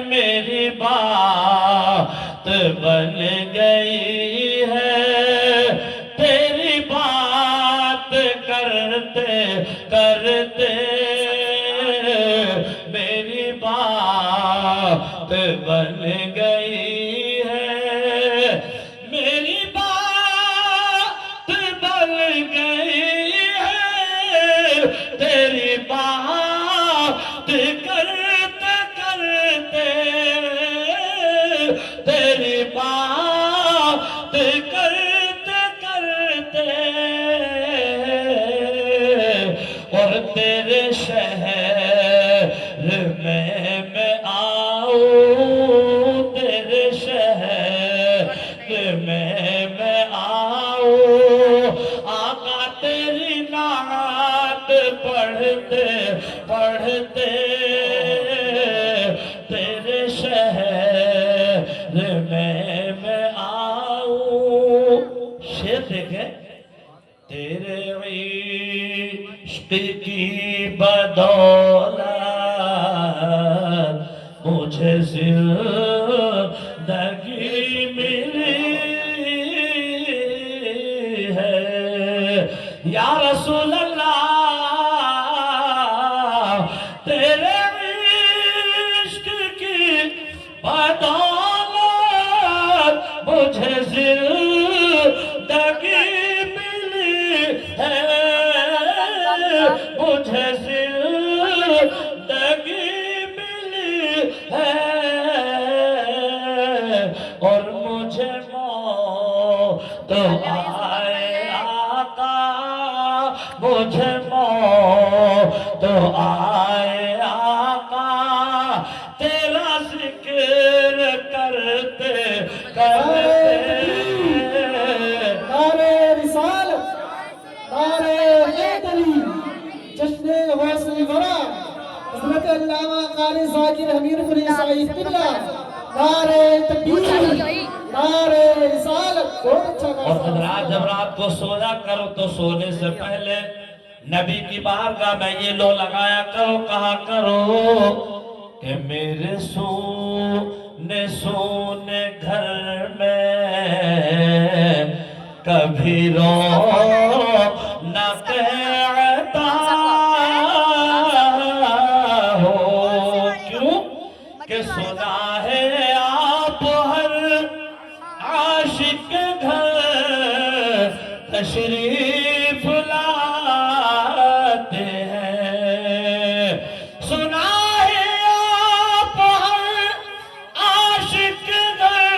میری بات بن گئی ہے. تیری بات کرتے کرتے میری بات بن گئی ہے. میری بات بن گئی ہے، تیری بات کرتے کرتے، تیری بات کرتے کرتے اور تیرے شہر میں آؤں، تیرے شہر میں آؤں. آقا تیری نعت پڑھتے پڑھتے تیرے شہر میں آؤں. شعر دیکھیں. تیرے عشق کی بدولت مجھے زندگی ملی ہے. یا رسول اللہ تیرے عشق کی بدولت مجھے زندگی ملی ہے، مجھے زندگی ملی ہے. اور مجھے موت آئے آقا، مجھے موت آئے آقا، تیرا ذکر کرتے کرتے. نعرے رسالت، نعرے حیدری، جشن غوث الورا، حضرت علامہ قاری ذاکر امیر قلی سعید باللہ. نعرے تکبیر، نعرے رسالت. بہت اچھا اور حضرات جب رات کو سویا کرو تو سونے سے پہلے نبی کی بارگاہ میں یہ لو لگایا کرو، کہا کرو کہ میرے سونے سونے گھر میں کبھی رونق عطا ہو. کیوں کہ سنا ہے آپ ہر عاشق گھر تشریف لاتے ہیں. سنا ہے آپ ہر عاشق گھر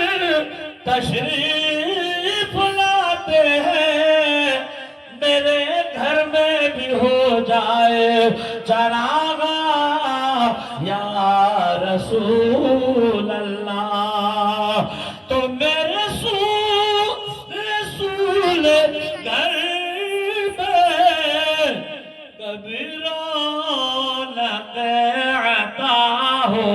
تشریف لاتے ہیں. میرے گھر میں بھی ہو جائے چراغا یا رسول اللہ، تو میرے رسول گھر میں کبھی رونق عطا ہو،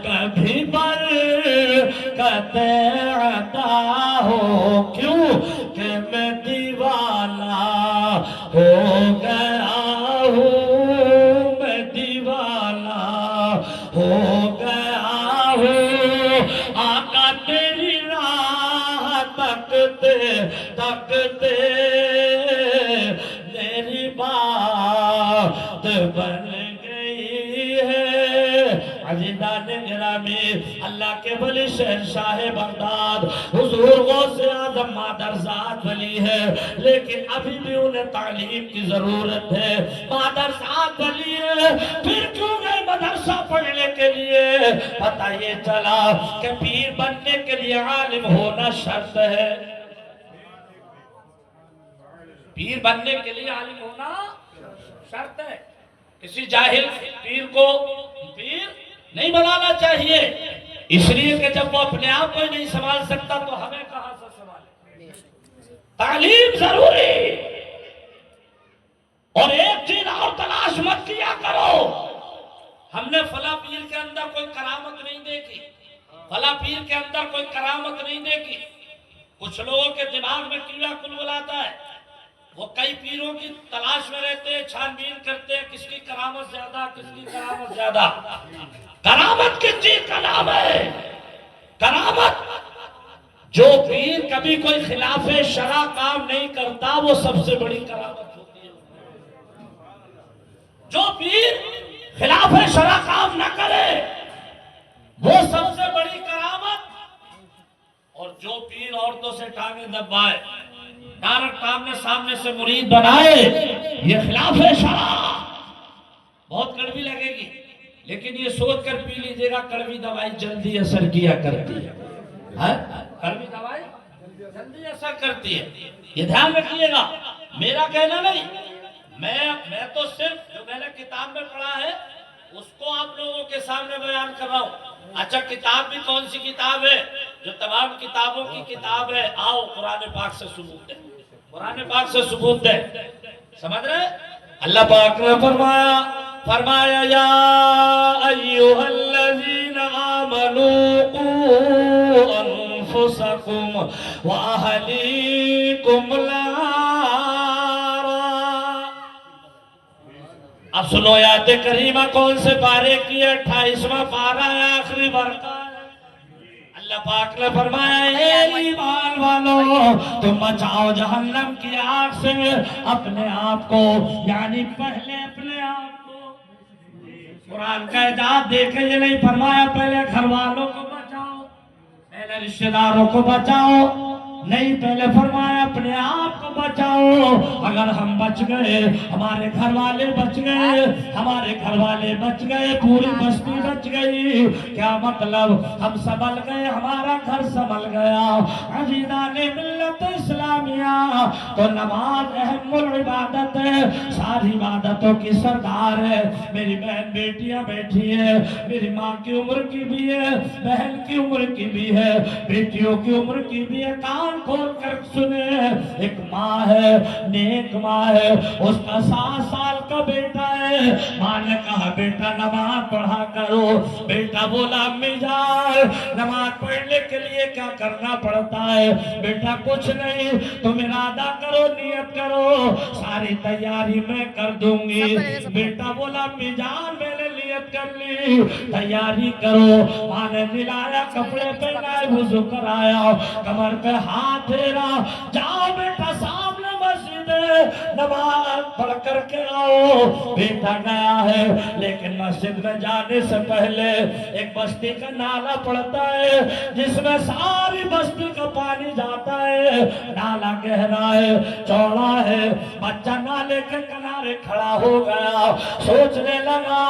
کبھی برکت عطا ہو. کیوں کہ میں دیوانہ ہو گیا ہوں، میں دیوانہ ہو گیا ہوں. آقا تیری راہ تکتے تکتے میری بات بن گئی ہے. عزیزان گرامی، اللہ کے ولی شہنشاہ بغداد حضور غوث اعظم مادرزاد ولی ہے، لیکن ابھی بھی انہیں تعلیم کی ضرورت ہے. مادرزاد ولی ہے، پھر کیوں گئے مدرسہ پڑھنے کے لیے؟ پتہ یہ چلا کہ پیر بننے کے لیے عالم ہونا شرط ہے. پیر بننے کے لیے عالم ہونا شرط ہے کسی جاہل پیر کو پیر نہیں بنانا چاہیے، اس لیے کہ جب وہ اپنے آپ کو ہی نہیں سنبھال سکتا تو ہمیں کہاں سے سنبھالے۔ تعلیم ضروری، اور ایک چیز اور تلاش مت کیا کرو، ہم نے فلاں پیر کے اندر کوئی کرامت نہیں دیکھی، فلاں پیر کے اندر کوئی کرامت نہیں دیکھی۔ کچھ لوگوں کے دماغ میں کیڑا کلبل آتا ہے، وہ کئی پیروں کی تلاش میں رہتے ہیں، چھان بین کرتے ہیں کس کی کرامت زیادہ، کس کی کرامت زیادہ۔ کرامت کس چیز کا نام ہے؟ کرامت جو پیر کبھی کوئی خلاف شرع کام نہیں کرتا وہ سب سے بڑی کرامت ہوتی ہے۔ جو پیر خلاف شرع کام نہ کرے وہ سب سے بڑی کرامت، اور جو پیر عورتوں سے ٹانگیں دبائے، ڈائریکٹ آمنے سامنے سے مرید بنائے، یہ خلاف شرع۔ بہت کڑوی لگے گی لیکن یہ سوچ کر پی لیجیے گا، کڑوی دوائی جلدی اثر کیا کرتی ہے، کڑوی دوائی جلدی اثر کرتی ہے، یہ دھیان رکھیے گا۔ میرا کہنا نہیں، میں تو صرف جو میں نے کتاب میں پڑھا ہے اس کو آپ لوگوں کے سامنے بیان کر رہا ہوں۔ اچھا کتاب بھی کون سی کتاب ہے؟ جو تمام کتابوں کی کتاب ہے، آؤ قرآن پاک سے ثبوت ہے، قرآن پاک سے ثبوت ہے، سمجھ رہے؟ اللہ پاک نے فرمایا یا ایھا الذین آمنوا قوا انفسکم واہلیکم نارا۔ اب سنو آیت کریمہ کون سے پارے کی 28واں پارہ ہے، آخری برقع ہے۔ اللہ پاک نے فرمایا اے ایمان والو تم بچاؤ جہنم کی آگ سے اپنے آپ کو، یعنی پہلے اپنے آپ کو۔ قرآن کا اجازت دیکھے یہ نہیں فرمایا پہلے گھر والوں کو بچاؤ، پہلے رشتہ داروں کو بچاؤ، نہیں، پہلے فرمایا اپنے آپ کو بچاؤ۔ اگر ہم بچ گئے، ہمارے گھر والے بچ گئے، ہمارے گھر والے بچ گئے، پوری بستی بچ گئی، کیا مطلب؟ ہم سنبھل گئے، ہمارا گھر سنبھل گیا۔ عزیزان ملت اسلامیہ، تو نماز اہم العبادت ہے، ساری عبادتوں کی سردار ہے۔ میری بہن بیٹیاں بیٹھی ہیں، میری ماں کی عمر کی بھی ہے، بہن کی عمر کی بھی ہے، بیٹیوں کی عمر کی بھی ہے، کام کھول کر سنے۔ ایک ماں ہے، نیک ماں ہے، اس کا 7 سال کا بیٹا ہے، ماں نے کہا بیٹا نماز پڑھا کرو، بیٹا بولا امی جان نماز پڑھنے کے لیے کیا کرنا پڑتا ہے؟ بیٹا کچھ نہیں، تم ارادہ کرو، نیت کرو، ساری تیاری میں کر دوں گی۔ بیٹا بولا امی جان میں نے نیت کر لی، تیاری کرو۔ ماں نے نلایا، کپڑے پہنائے، وضو کرایا، کمر پہ ہاتھ پھیرا، جاؤ بیٹا سامنے مسجد ہے، نماز پڑھ کر کے آؤ۔ بیٹا گیا ہے، لیکن مسجد میں جانے سے پہلے ایک بستی کا نالا پڑتا ہے جس میں ساری بستی کا پانی جاتا ہے۔ نالا گہرا ہے، چوڑا ہے، بچہ نالے کے کنارے کھڑا ہو گیا، سوچنے لگا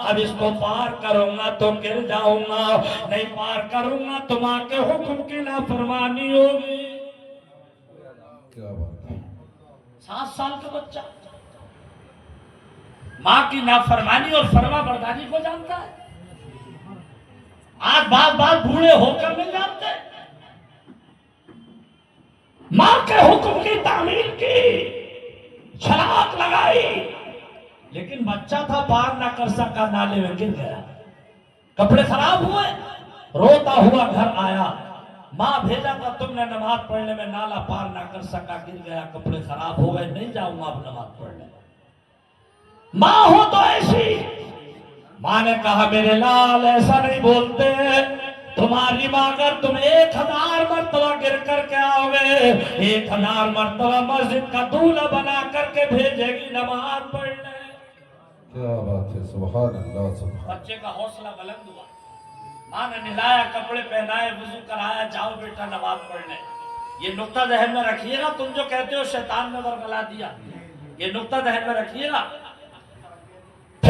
اب اس کو پار کروں گا تو گر جاؤں گا، نہیں پار کروں گا تو ماں کے حکم کی نافرمانی ہوگی۔ کیا بات ہے، 7 سال کا بچہ ماں کی نافرمانی اور فرما برداری کو جانتا ہے، آج بات بوڑھے ہو کر نہیں جانتے۔ ماں کے حکم کی تعمیل کی، چھلانگ لگائی، لیکن بچہ تھا پار نہ کر سکا، نالے میں گر گیا، کپڑے خراب ہوئے، روتا ہوا گھر آیا، ماں بھیجا تھا تم نے نماز پڑھنے میں، نالا پار نہ کر سکا، گر گیا، کپڑے خراب ہو گئے، نہیں جاؤں گا اب نماز پڑھنے۔ ماں ہو تو ایسی، ماں نے کہا میرے لال ایسا نہیں بولتے، تمہاری ماں اگر تم 1000 مرتبہ گر کر کے آؤ گے، 1000 مرتبہ مسجد کا دولہا بنا کر کے بھیجے گی نماز پڑھنے۔ کیا بات ہے، سبحان اللہ سبحان۔ بچے کا حوصلہ بلند ہوا، ماں نے نہلایا، کپڑے پہنائے، وضو کرایا، جاؤ بیٹا نماز پڑھنے۔ یہ نقطہ ذہن میں رکھیے گا، تم جو کہتے ہو شیطان نے ورگلا دیا، یہ نقطہ ذہن میں رکھیے گا۔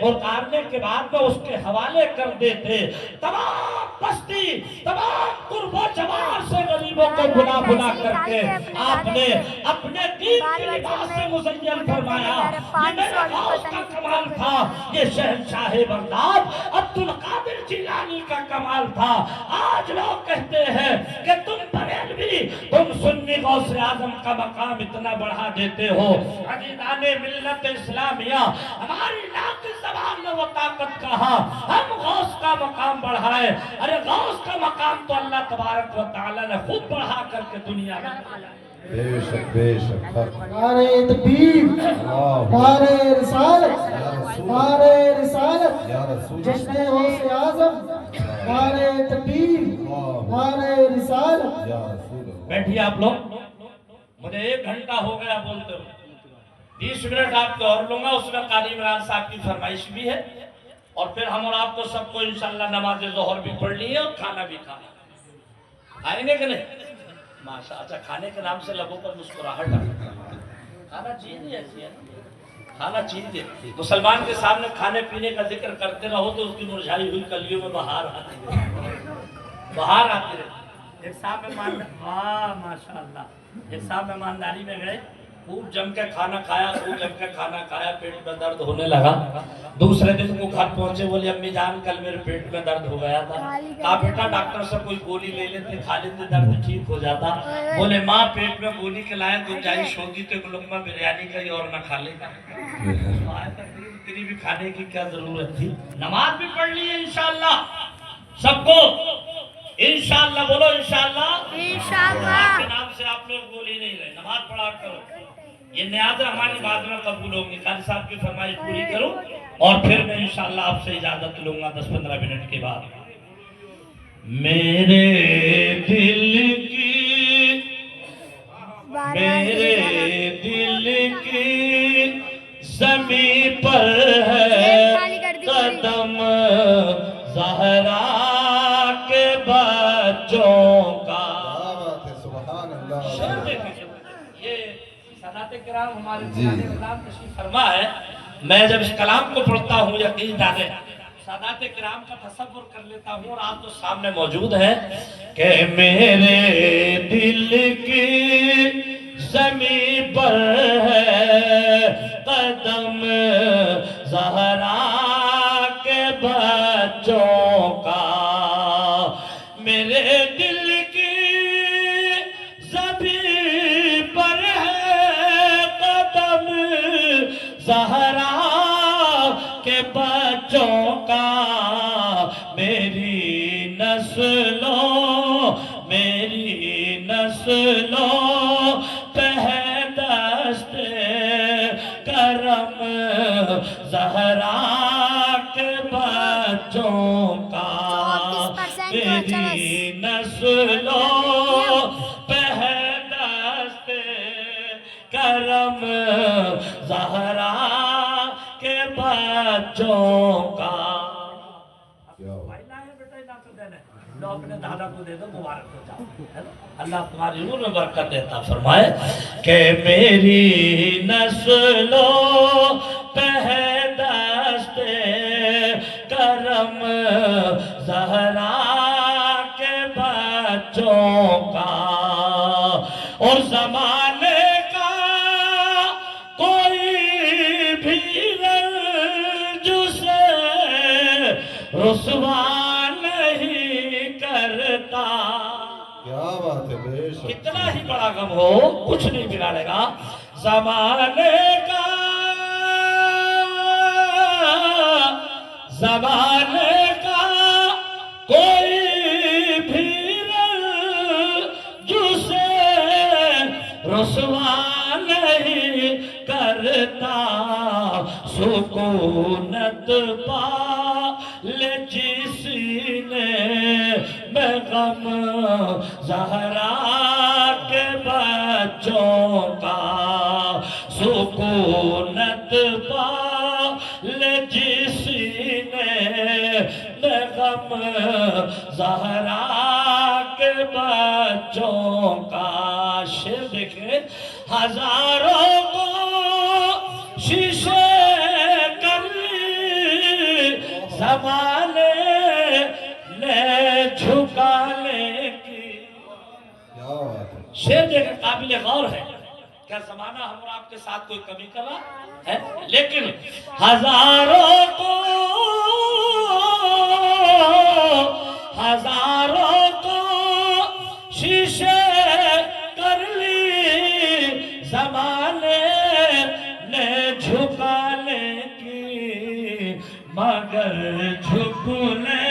اور اتارنے کے بعد میں اس کے حوالے کر دیتے. تمام بستی تمام قرب و جوار سے غریبوں کو بلا بلا کر کے آپ نے اپنے دین کے لباس سے مزین فرمایا. یہ میرے غوث کا کمال تھا, یہ شہنشاہ بغداد عبد القادر جیلانی کا کمال تھا. آج لوگ کہتے ہیں کہ تم بریلوی, تم سنی غوث اعظم کا مقام اتنا بڑھا دیتے ہو. عزیزان ملت اسلامیہ, ہماری ناقص زبان نے وہ طاقت کہا ہم غوث کا مقام بڑھائے. ارے غوث کا مقام تو اللہ تبارک و تعالی نے خود بڑھا کر کے دنیا میں بے شک حق. نعرہ تکبیر, نعرہ رسالت, نعرہ رسالت, یا رسول جشن غوث اعظم, نعرہ تکبیر, نعرہ رسالت. یا رسول اللہ. بیٹھیے آپ لوگ, مجھے 1 گھنٹہ ہو گیا بولتے ہو, 20 منٹ آپ کو اور لوں گا. اس میں قاری عمران صاحب کی فرمائش بھی ہے, اور پھر ہم اور آپ کو سب کو انشاءاللہ نماز ظہر بھی پڑھنی ہے اور کھانا بھی کھانا. کھائیں گے کہ نہیں؟ ماشاء. اچھا, کھانے کے نام سے لبوں پر مسکراہٹ آ رہی ہے. کھانا چیز ہی ایسی ہے, کھانا چیز ہے. مسلمان کے سامنے کھانے پینے کا ذکر کرتے رہو تو اس کی مرجھائی ہوئی کلیوں میں بہار آتی ہے, بہار آتی ہے. ایک صاحب مہمان, واہ ماشاءاللہ, ایک صاحب مہمانداری میں گئے, خوب جم کے کھانا کھایا, خوب جم کے کھانا کھایا, پیٹ میں درد ہونے لگا. دوسرے دن کو گھر پہنچے, بولے امی جان کل میرے پیٹ میں درد ہو گیا تھا. کہا بیٹا ڈاکٹر سے کوئی گولی لے لیتے, کھا لیتے, درد ٹھیک ہو جاتا. بولے ماں پیٹ میں گولی کے لائے گنجائش ہوگی تو ایک لقمہ بریانی کا ہی اور نہ کھا لے گا. تیری بھی کھانے کی کیا ضرورت تھی. نماز بھی پڑھ لی ہے انشاءاللہ سب کو, انشاءاللہ بولو انشاءاللہ. اللہ کے نام سے آپ لوگ گولی نہیں رہے, نماز پڑھا کرو. یہ نیاز ہماری بات میں قبول ہوگی. قاری صاحب کی فرمائش پوری کروں اور پھر میں انشاءاللہ آپ سے اجازت لوں گا 10-15 منٹ کے بعد. میرے دل کی, میرے دل کی زمین پر ہے قدم زہرا کے بچوں کا. سبحان اللہ. شعر دیکھیں, یہ سادات کرام ہمارے کلام تشریف فرما ہے. میں جب اس کلام کو پڑھتا ہوں یقین جانے سادات کرام کا تصور کر لیتا ہوں, اور آپ تو سامنے موجود ہیں کہ میرے دل کی زمین پر ہے قدم زہرا کے بچوں کا. میرے دل کی زمین پر ہے قدم زہرا کے بچوں کا. میری نسلوں, میری نسلوں پہ ہے دست کرم زہرا کے بچوں کا. میری نسلوں پہ ہے دست کرم زہرا کے بچوں کا. لو اپنے دادا کو دے دو, مبارک ہو جاؤ. اللہ تمہاری عمر میں برکت دیتا فرمائے کہ میری نسلوں پہ ہے دست کرم زہرا کے بچوں کا. اور زمانے کا کوئی بھی رنج سے رسوا نہیں کرتا. کیا بات ہے. بے شک. کتنا ہی بڑا غم ہو کچھ نہیں بگاڑے گا. زمانے کا, زمانے کا کوئی بھی رنج سے رسوا نہیں کرتا. سکونت پا لے جس نے میں غم زہرا کے بچوں کا. سکونت پا لے جس نے میں غم زہرا کے بچوں کا. شعر دیکھیں, ہزاروں کو شیشے زمانے لے جھکا لے کی. کیا بات ہے. شعر دیکھ قابل غور ہے. کیا زمانہ ہم اور آپ کے ساتھ کوئی کمی کر رہا ہے؟ لیکن ہزاروں کو شیشے کر لی زمانے نے جھکانے کی مگر جھکنے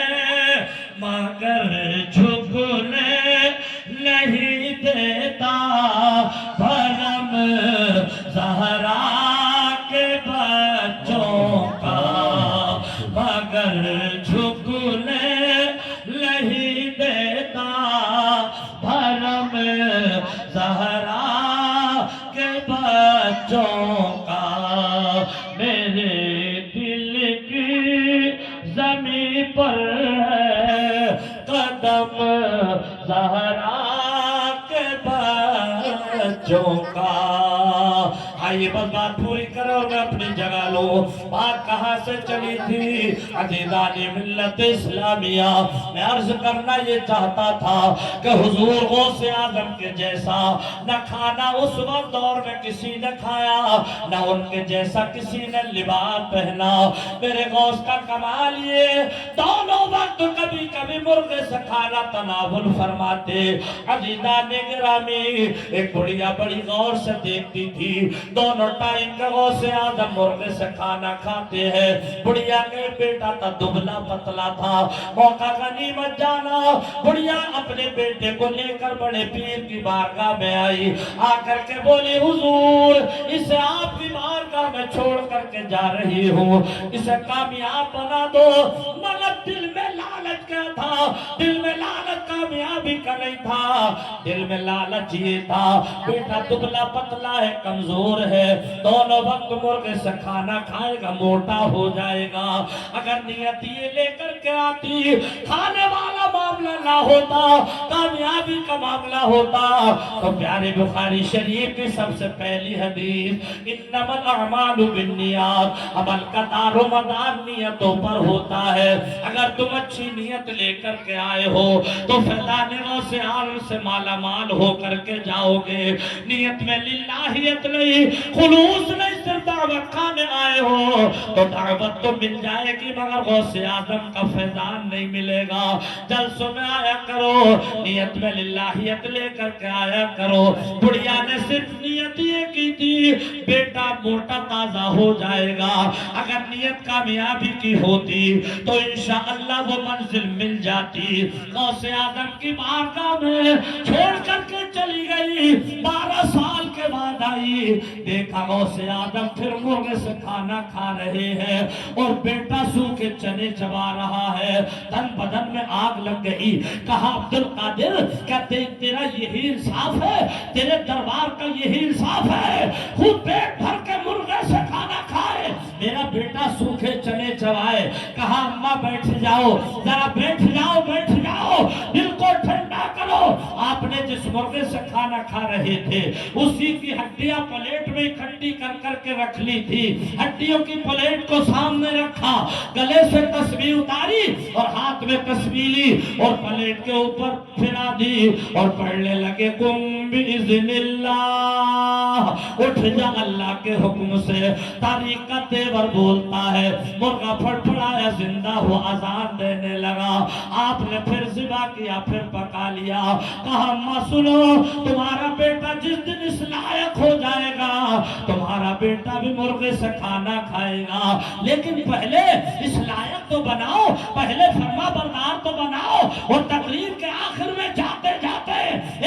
نہیں دیتا بھرم زہرا کے بچوں کا مگر جھکنے نہیں دیتا بھرم زہرا کے بچوں کا میرے دل کی زمین پر ہے قدم زہرا کے بچوں کا. آئیے بس بات پوری کرو اور میں اپنی جگہ لو. بات کہاں سے چلی تھی عزیزان ملت اسلامیہ؟ میں عرض کرنا یہ چاہتا تھا کہ حضور غوث اعظم کے جیسا نہ کھانا اس وقت دور میں کسی نے کھایا، نہ ان کے جیسا کسی نے لباس پہنا. میرے غوث کا کمال یہ دونوں وقت کبھی کبھی مرغے سے کھانا تناول فرماتے. عزیزان گرامی ایک بڑھیا بڑی غور سے دیکھتی تھی دونوں ٹائم کا غوث اعظم مرغے سے کھانا کھاتے ہیں. بڑھیا کے بیٹا تھا دبلا پتلا تھا، موقع غنیمت جانا. بڑھیا اپنے بیٹے کو لے کر بڑے پیر کی بارگاہ میں آئی. آ کر کے بولی حضور اسے آپ کی بارگاہ میں چھوڑ کر کے جا رہی ہوں، اسے کامیاب بنا دو. مگر دل میں لالچ کیا تھا؟ دل میں لالچ کامیابی کا نہیں تھا، دل میں لالچ یہ تھا بیٹا دبلا پتلا ہے، کمزور ہے، دونوں وقت مرغے سے کھانا کھائے گا موٹا ہو جائے گا. اگر نیت یہ لے کر کے آتی کھانے والا معاملہ نہ ہوتا، کامیابی کا معاملہ ہوتا، تو پیارے بخاری شریف کی سب سے پہلی حدیث انما الاعمال بالنیات، عمل کا دار و مدار نیتوں پر ہوتا ہے. اگر تم اچھی نیت لے کر کے آئے ہو تو فیضانوں سے عالم سے مالا مال ہو کر کے جاؤ گے. نیت میں للہیت نہیں، خلوص نہیں، صرف دعوت کھانے آئے ہو تو دعوت تو مل جائے گی مگر غوث اعظم کا فیضان نہیں ملے گا. جلسوں میں آیا کرو، نیت میں للہیت لے کر کے آیا کرو. بڑھیا نے صرف نیت یہ کی تھی بیٹا موٹا تازہ ہو جائے گا. اگر نیت کامیابی کی ہوتی تو انشاءاللہ وہ منزل مل جاتی. غوث اعظم کی بارگاہ میں چھوڑ کر کے چلی گئی. 12 سال کے بعد آئی، دیکھا غوث اعظم پھر مرغے سے کھانا کھا رہے ہیں اور بیٹا سوکھے چنے چبا رہا ہے. تن بدن میں آگ لگ گئی. کہا عبدالقادر کیا تیرا یہی انصاف ہے؟ تیرے دربار کا یہی انصاف ہے؟ خود پیٹ بھر کے مرغے سے کھانا کھائے، میرا بیٹا سوکھے چنے چبائے. کہا اماں بیٹھ جاؤ، ذرا بیٹھ جاؤ، بیٹھ جاؤ، دل کو ٹھنڈا کرو. آپ نے جس مرغے سے کھانا کھا رہے تھے اسی کی ہڈیاں پلیٹ میں اکٹھی کر کر کے رکھ لی تھی. ہڈیوں کی پلیٹ کو سامنے رکھا، گلے سے تسبیح اتاری اور ہاتھ میں تسبیح لی اور پلیٹ کے اوپر پھرا دی اور پڑھنے لگے قم باذن اللہ، اٹھ جا اللہ کے حکم سے. تاریخ کا تیور بولتا ہے مرغا پھڑ پڑایا، زندہ ہوا، اذان دینے لگا. آپ نے پھر ذبح کیا، پھر پکا لیا. کہا اماں سنو، تمہارا بیٹا جس دن اس لائق ہو جائے گا تمہارا بیٹا بھی مرغے سے کھانا کھائے گا، لیکن پہلے اس لائق تو بناؤ، پہلے فرما بردار تو بناؤ. اور تقریر کے آخر میں جاتے جاتے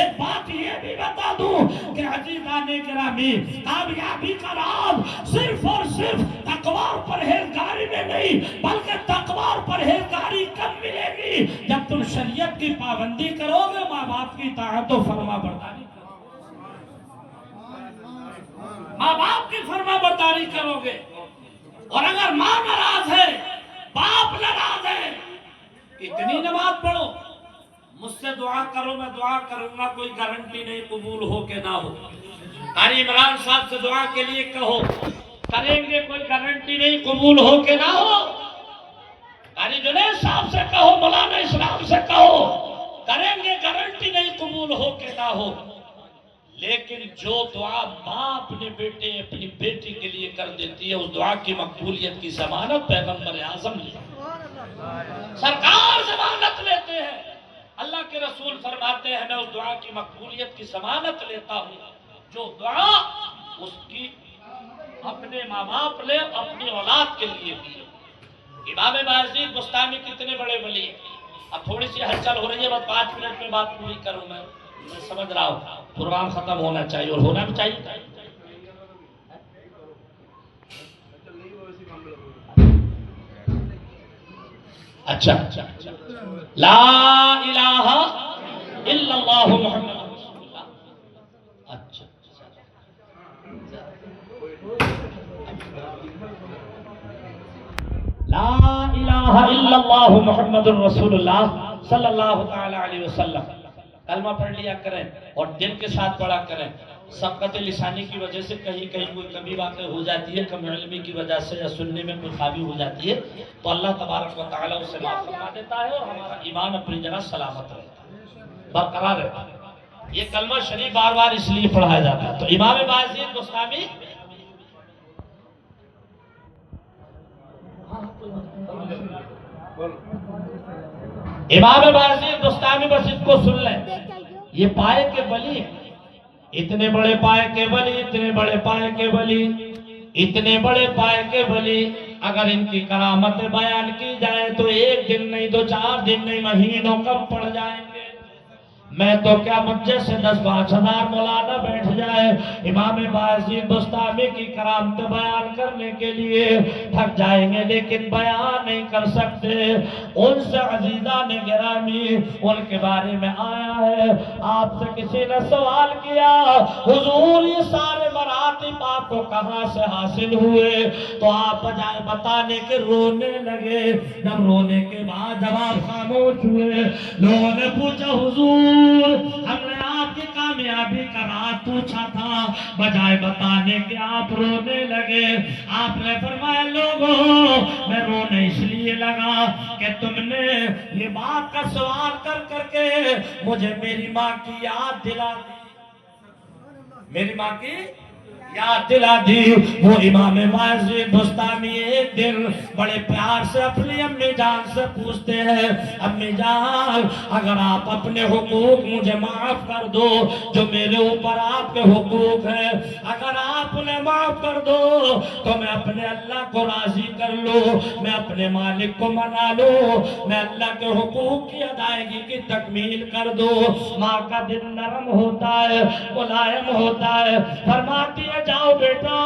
ایک بات یہ بھی بتا دوں کہ عزیزان گرامی کامیابی کا راز صرف اور صرف تقوی اور پرہیزگاری میں نہیں بلکہ تقوی اور پرہیزگاری کب ملے گی؟ جب تم شریعت کی پابندی کرو گے، ماں باپ کی اطاعت و فرما برداری کرو گے، ماں باپ کی فرما برداری کرو گے. اور اگر ماں ناراض ہے، باپ ناراض ہے، اتنی نماز پڑھو، مجھ سے دعا کرو، میں دعا کروں گا، کوئی گارنٹی نہیں قبول ہو کہ نہ ہو. قاری عمران صاحب سے دعا کے لیے کہو، کریں گے، کوئی گارنٹی نہیں قبول ہو کہ نہ ہو. قاری جنید صاحب سے کہو، مولانا اسلام سے کہو، کریں گے، گارنٹی نہیں قبول ہو کہ نہ ہو، لیکن جو دعا ماں اپنے بیٹے اپنی بیٹی کے لیے کر دیتی ہے اس دعا کی مقبولیت کی ضمانت پیغمبر اعظم لے، سرکار ضمانت لیتے ہیں۔ اللہ کے رسول فرماتے ہیں میں اس دعا کی مقبولیت کی ضمانت لیتا ہوں جو دعا اس کی اپنے ماں باپ لے، اپنی اولاد کے لیے بھی۔ امام باعزید بستامی کتنے بڑے ولی ہیں۔ اب تھوڑی سی ہلچل ہو رہی ہے، بس 5 منٹ میں بات پوری کروں میں سمجھ رہا ہوں پروگرام ختم ہونا چاہیے اور ہونا بھی چاہیے۔ اچھا لا الہ الا اللہ محمد رسول اللہ۔ اچھا لا الہ الا اللہ محمد رسول اللہ صلی اللہ تعالی علیہ وسلم کلمہ پڑھ لیا کریں اور دل کے ساتھ پڑھا کریں۔ سبقت لسانی کی وجہ سے کہیں کوئی کمی واقع ہو جاتی ہے، کم علمی کی وجہ سے یا سننے میں کوئی خامی ہو جاتی ہے تو اللہ تبارک و تعالیٰ اسے معاف فرما دیتا ہے اور ہمارا ایمان اپنی جگہ سلامت رہتا ہے، برقرار رہتا ہے۔ یہ کلمہ شریف بار بار اس لیے پڑھایا جاتا ہے۔ تو امام باعزید بستامی بس اس کو سن لیں، یہ پائے کے ولی ہیں، اتنے بڑے پائے کے ولی، اتنے بڑے پائے کے ولی، اتنے بڑے پائے کے ولی، اگر ان کی کرامت بیان کی جائے تو 1 دن نہیں، 2-4 دن نہیں، مہینوں کم پڑ جائیں گے۔ میں تو کیا مجھے سے 10-5 ہزار مولانا بیٹھ جائے امام باعزید بستامی کی کرامت بیان کرنے کے لیے تھک جائیں گے، لیکن بیان نہیں کر سکتے۔ ان سے عزیزان گرامی ان کے بارے میں آیا ہے، آپ سے کسی نے سوال کیا حضور یہ سارے مراتب آپ کو کہاں سے حاصل ہوئے، تو آپ بجائے بتانے کے رونے لگے۔ جب رونے کے بعد جب آپ خاموش ہوئے، لوگوں نے پوچھا حضور ہم نے آپ کی کامیابی کا راز پوچھا تھا، بجائے بتانے کے آپ رونے لگے۔ آپ نے فرمایا لوگوں میں رونے اس لیے لگا کہ تم نے یہ بات کا سوال کر کر کے مجھے میری ماں کی یاد دلا دی، میری ماں کی یاد دلا دی۔ وہ امام باعزید بستامی ایک دن بڑے پیار سے اپنی امی جان سے پوچھتے ہیں امی جان اگر آپ اپنے حقوق مجھے معاف کر دو، جو میرے اوپر آپ کے حقوق ہیں، اگر آپ انہیں معاف کر دو تو میں اپنے اللہ کو راضی کر لوں، میں اپنے مالک کو منا لوں، میں اللہ کے حقوق کی ادائیگی کی تکمیل کر دوں۔ ماں کا دل نرم ہوتا ہے، ملائم ہوتا ہے، فرماتی ہے جاؤ بیٹا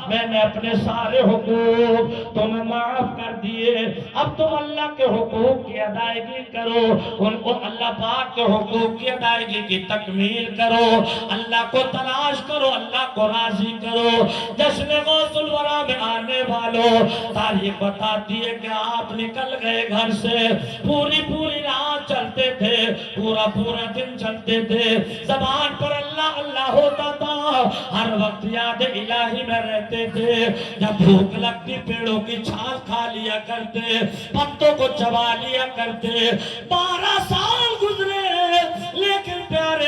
میں نے اپنے سارے حقوق تمہیں معاف کر دیے، اب تم اللہ کے حقوق کی ادائیگی کرو، ان کو اللہ پاک کے حقوق کی ادائیگی کی تکمیل کرو، اللہ کو تلاش کرو، اللہ کو راضی کرو۔ جشن غوث الورا میں آنے والوں تاریخ بتاتی ہے کہ آپ نکل گئے گھر سے، پوری رات چلتے تھے، پورا دن چلتے تھے، زبان پر اللہ اللہ ہوتا تھا، ہر وقت یاد الہی میں رہتے تھے۔ جب بھوک لگتی پیڑوں کی چھال کھا لیا کرتے، پتوں کو چبا لیا کرتے۔ 12 سال گزرے لیکن پیارے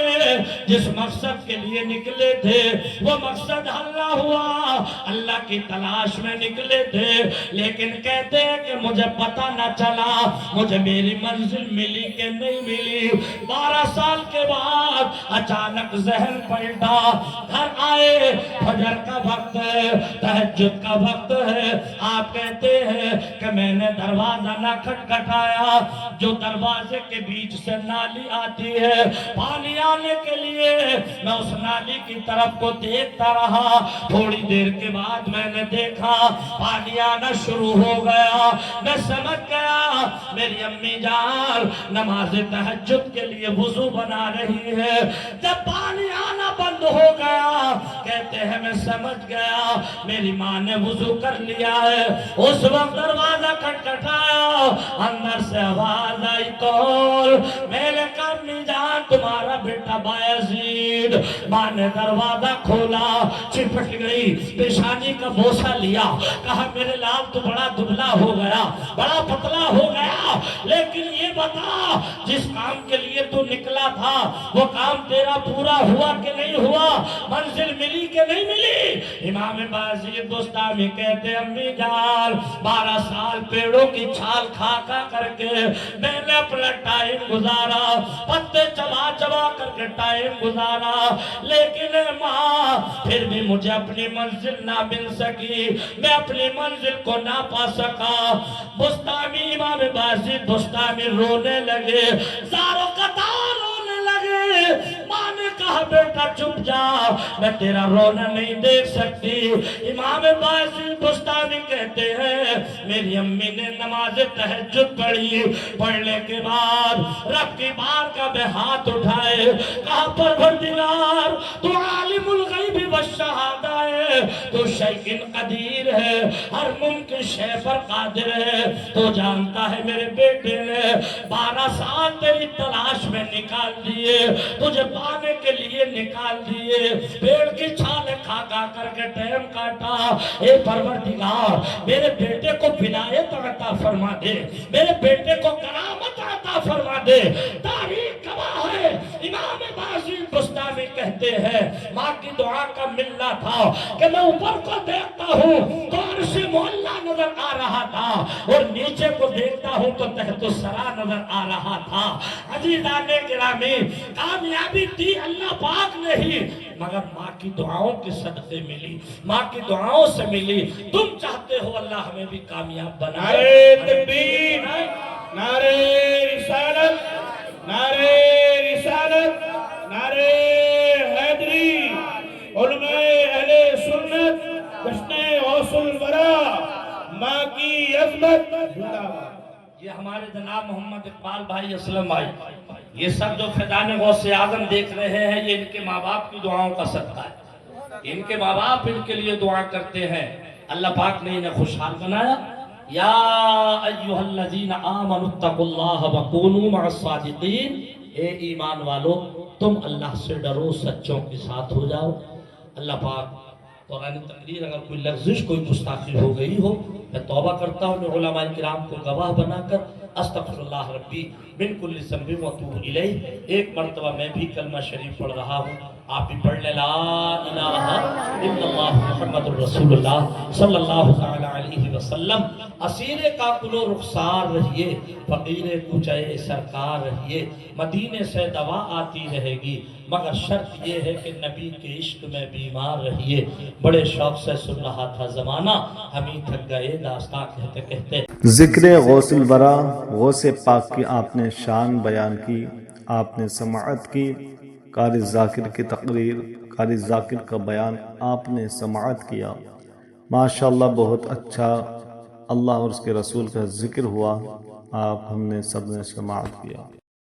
جس مقصد کے لیے نکلے تھے وہ مقصد اللہ ہوا، اللہ کی تلاش میں نکلے تھے، لیکن کہتے ہیں کہ مجھے پتہ نہ چلا مجھے میری منزل ملی کہ نہیں ملی۔ 12 سال کے بعد اچانک ذہن پلٹا، گھر آئے، فجر کا وقت ہے، تہجد کا وقت ہے، آپ کہتے ہیں کہ میں نے دروازہ نہ کھٹکھٹایا، جو دروازے کے بیچ سے نالی آتی ہے پانی آنے کے لیے میں اس نالی کی طرف کو دیکھتا رہا، تھوڑی دیر کے بعد میں نے دیکھا پانی آنا شروع ہو گیا، میں سمجھ گیا میری امی جان نماز تہجد کے لیے وضو بنا رہی ہے۔ جب پانی آنا بند ہو گیا کہتے ہیں میں سمجھ گیا میری ماں نے وضو کر لیا ہے۔ اس وقت دروازہ کھٹکھٹایا، اندر سے آواز آئی کون؟ میں نے کہا امی جان تمہارا بیٹا بایزید۔ ماں نے دروازہ کھولا، چپٹ گئی، پیشانی کا بوسہ لیا، کہا میرے لال تو بڑا دبلا ہو گیا، بڑا پتلا ہو گیا، لیکن یہ بتا جس کام کے لیے تو نکلا تھا وہ کام تیرا پورا ہوا کہ نہیں ہوا، منزل ملی کہ نہیں ملی؟ امام بایزید بستامی کہتے امی جان 12 سال پیڑوں کی چھال کھا کر کے میں نے اپنا ٹائم گزارا، پتے چبا چبا کر کے ٹائم گزارا، لیکن ماں پھر بھی مجھے اپنی منزل نہ مل سکی، میں اپنی منزل کو نہ پا سکا۔ بستامی امام بایزید بستامی رونے لگے، زاروں قطار رونے لگے۔ ماں نے کہا بیٹا چپ جا، میں تیرا رونا نہیں دیکھ سکتی۔ امام بایزید بستامی کہتے ہیں میری امی نے نماز تہجد پڑھی، پڑھنے کے بعد رب کی بارگاہ میں ہاتھ اٹھائے، کہا پروردگار تو عالم الغیب والشہادہ ہے، تو شیء قدیر ہے، ہر ممکن شے پر قادر ہے، تو جانتا ہے میرے بیٹے نے 12 سال تیری تلاش میں نکال دیے، تجھے پانے کے لیے نکال دیے، پیڑ کی چھالیں کھا کر کے ٹائم کاٹا۔ اے پروردگار میرے بیٹے کو ولایت عطا فرما دے، میرے بیٹے کو کرامت عطا فرما دے۔ تاریخ گواہ ہے، امام بایزید بستامی کہتے ہیں ماں کی دعا کا ملنا تھا کہ میں اوپر کو دیکھتا ہوں تو عرش معلیٰ نظر آ رہا تھا، اور نیچے کو دیکھتا ہوں تو تحت الثری نظر آ رہا تھا۔ عزیزان گرامی کامیابی دی اللہ پاک نے ہی، مگر ماں کی دعاؤں کے صدقے ملی، ماں کی دعاؤں سے ملی۔ تم چاہتے ہو اللہ ہمیں بھی کامیاب بنائے۔ نعرے تکبیر، نعرے رسالت، نعرے رسالت، نعرے حیدری، علماء اہل سنت، جشن غوث الورا، ماں کی عظمت زندہ باد۔ یہ ہمارے جناب محمد اقبال بھائی، اسلم بھائی، یہ سب جو فیضان غوث اعظم دیکھ رہے ہیں یہ ان کے ماں باپ کی دعاؤں کا صدقہ ہے۔ ان کے ماں باپ ان کے لیے دعا کرتے ہیں، اللہ پاک نے انہیں خوشحال بنایا۔ یا ایھا الذین آمنوا اتقوا اللہ وکونوا مع الصادقین، اے ایمان والو تم اللہ سے ڈرو، سچوں کے ساتھ ہو جاؤ۔ اللہ پاک قرآن تقریر اگر کوئی لغزش کوئی گستاخی ہو گئی ہو میں توبہ کرتا ہوں، میں علماء کرام کو گواہ بنا کر استغفر اللہ ربی من کل ذنب واتوب الیہ۔ ایک مرتبہ میں بھی کلمہ شریف پڑھ رہا ہوں، آپ بھی پڑھ لیں لا الہ الا اللہ محمد الرسول اللہ صلی اللہ تعالی علیہ وسلم۔ اسیر کاکل و رخسار رہیے، فقیر کوچے سرکار رہیے، مدینے سے دوا آتی رہے گی، مگر شرط یہ ہے کہ نبی کے عشق میں بیمار رہیے۔ بڑے شوق سے سن رہا تھا زمانہ، ہم ہی تھک گئے داستان کہتے کہتے۔ ذکر غوث الورا، غوث پاک کی آپ نے شان بیان کی، آپ نے سماعت کی، قاری ذاکر کی تقریر، قاری ذاکر کا بیان آپ نے سماعت کیا۔ ماشاءاللہ بہت اچھا اللہ اور اس کے رسول کا ذکر ہوا، آپ ہم نے سب نے سماعت کیا۔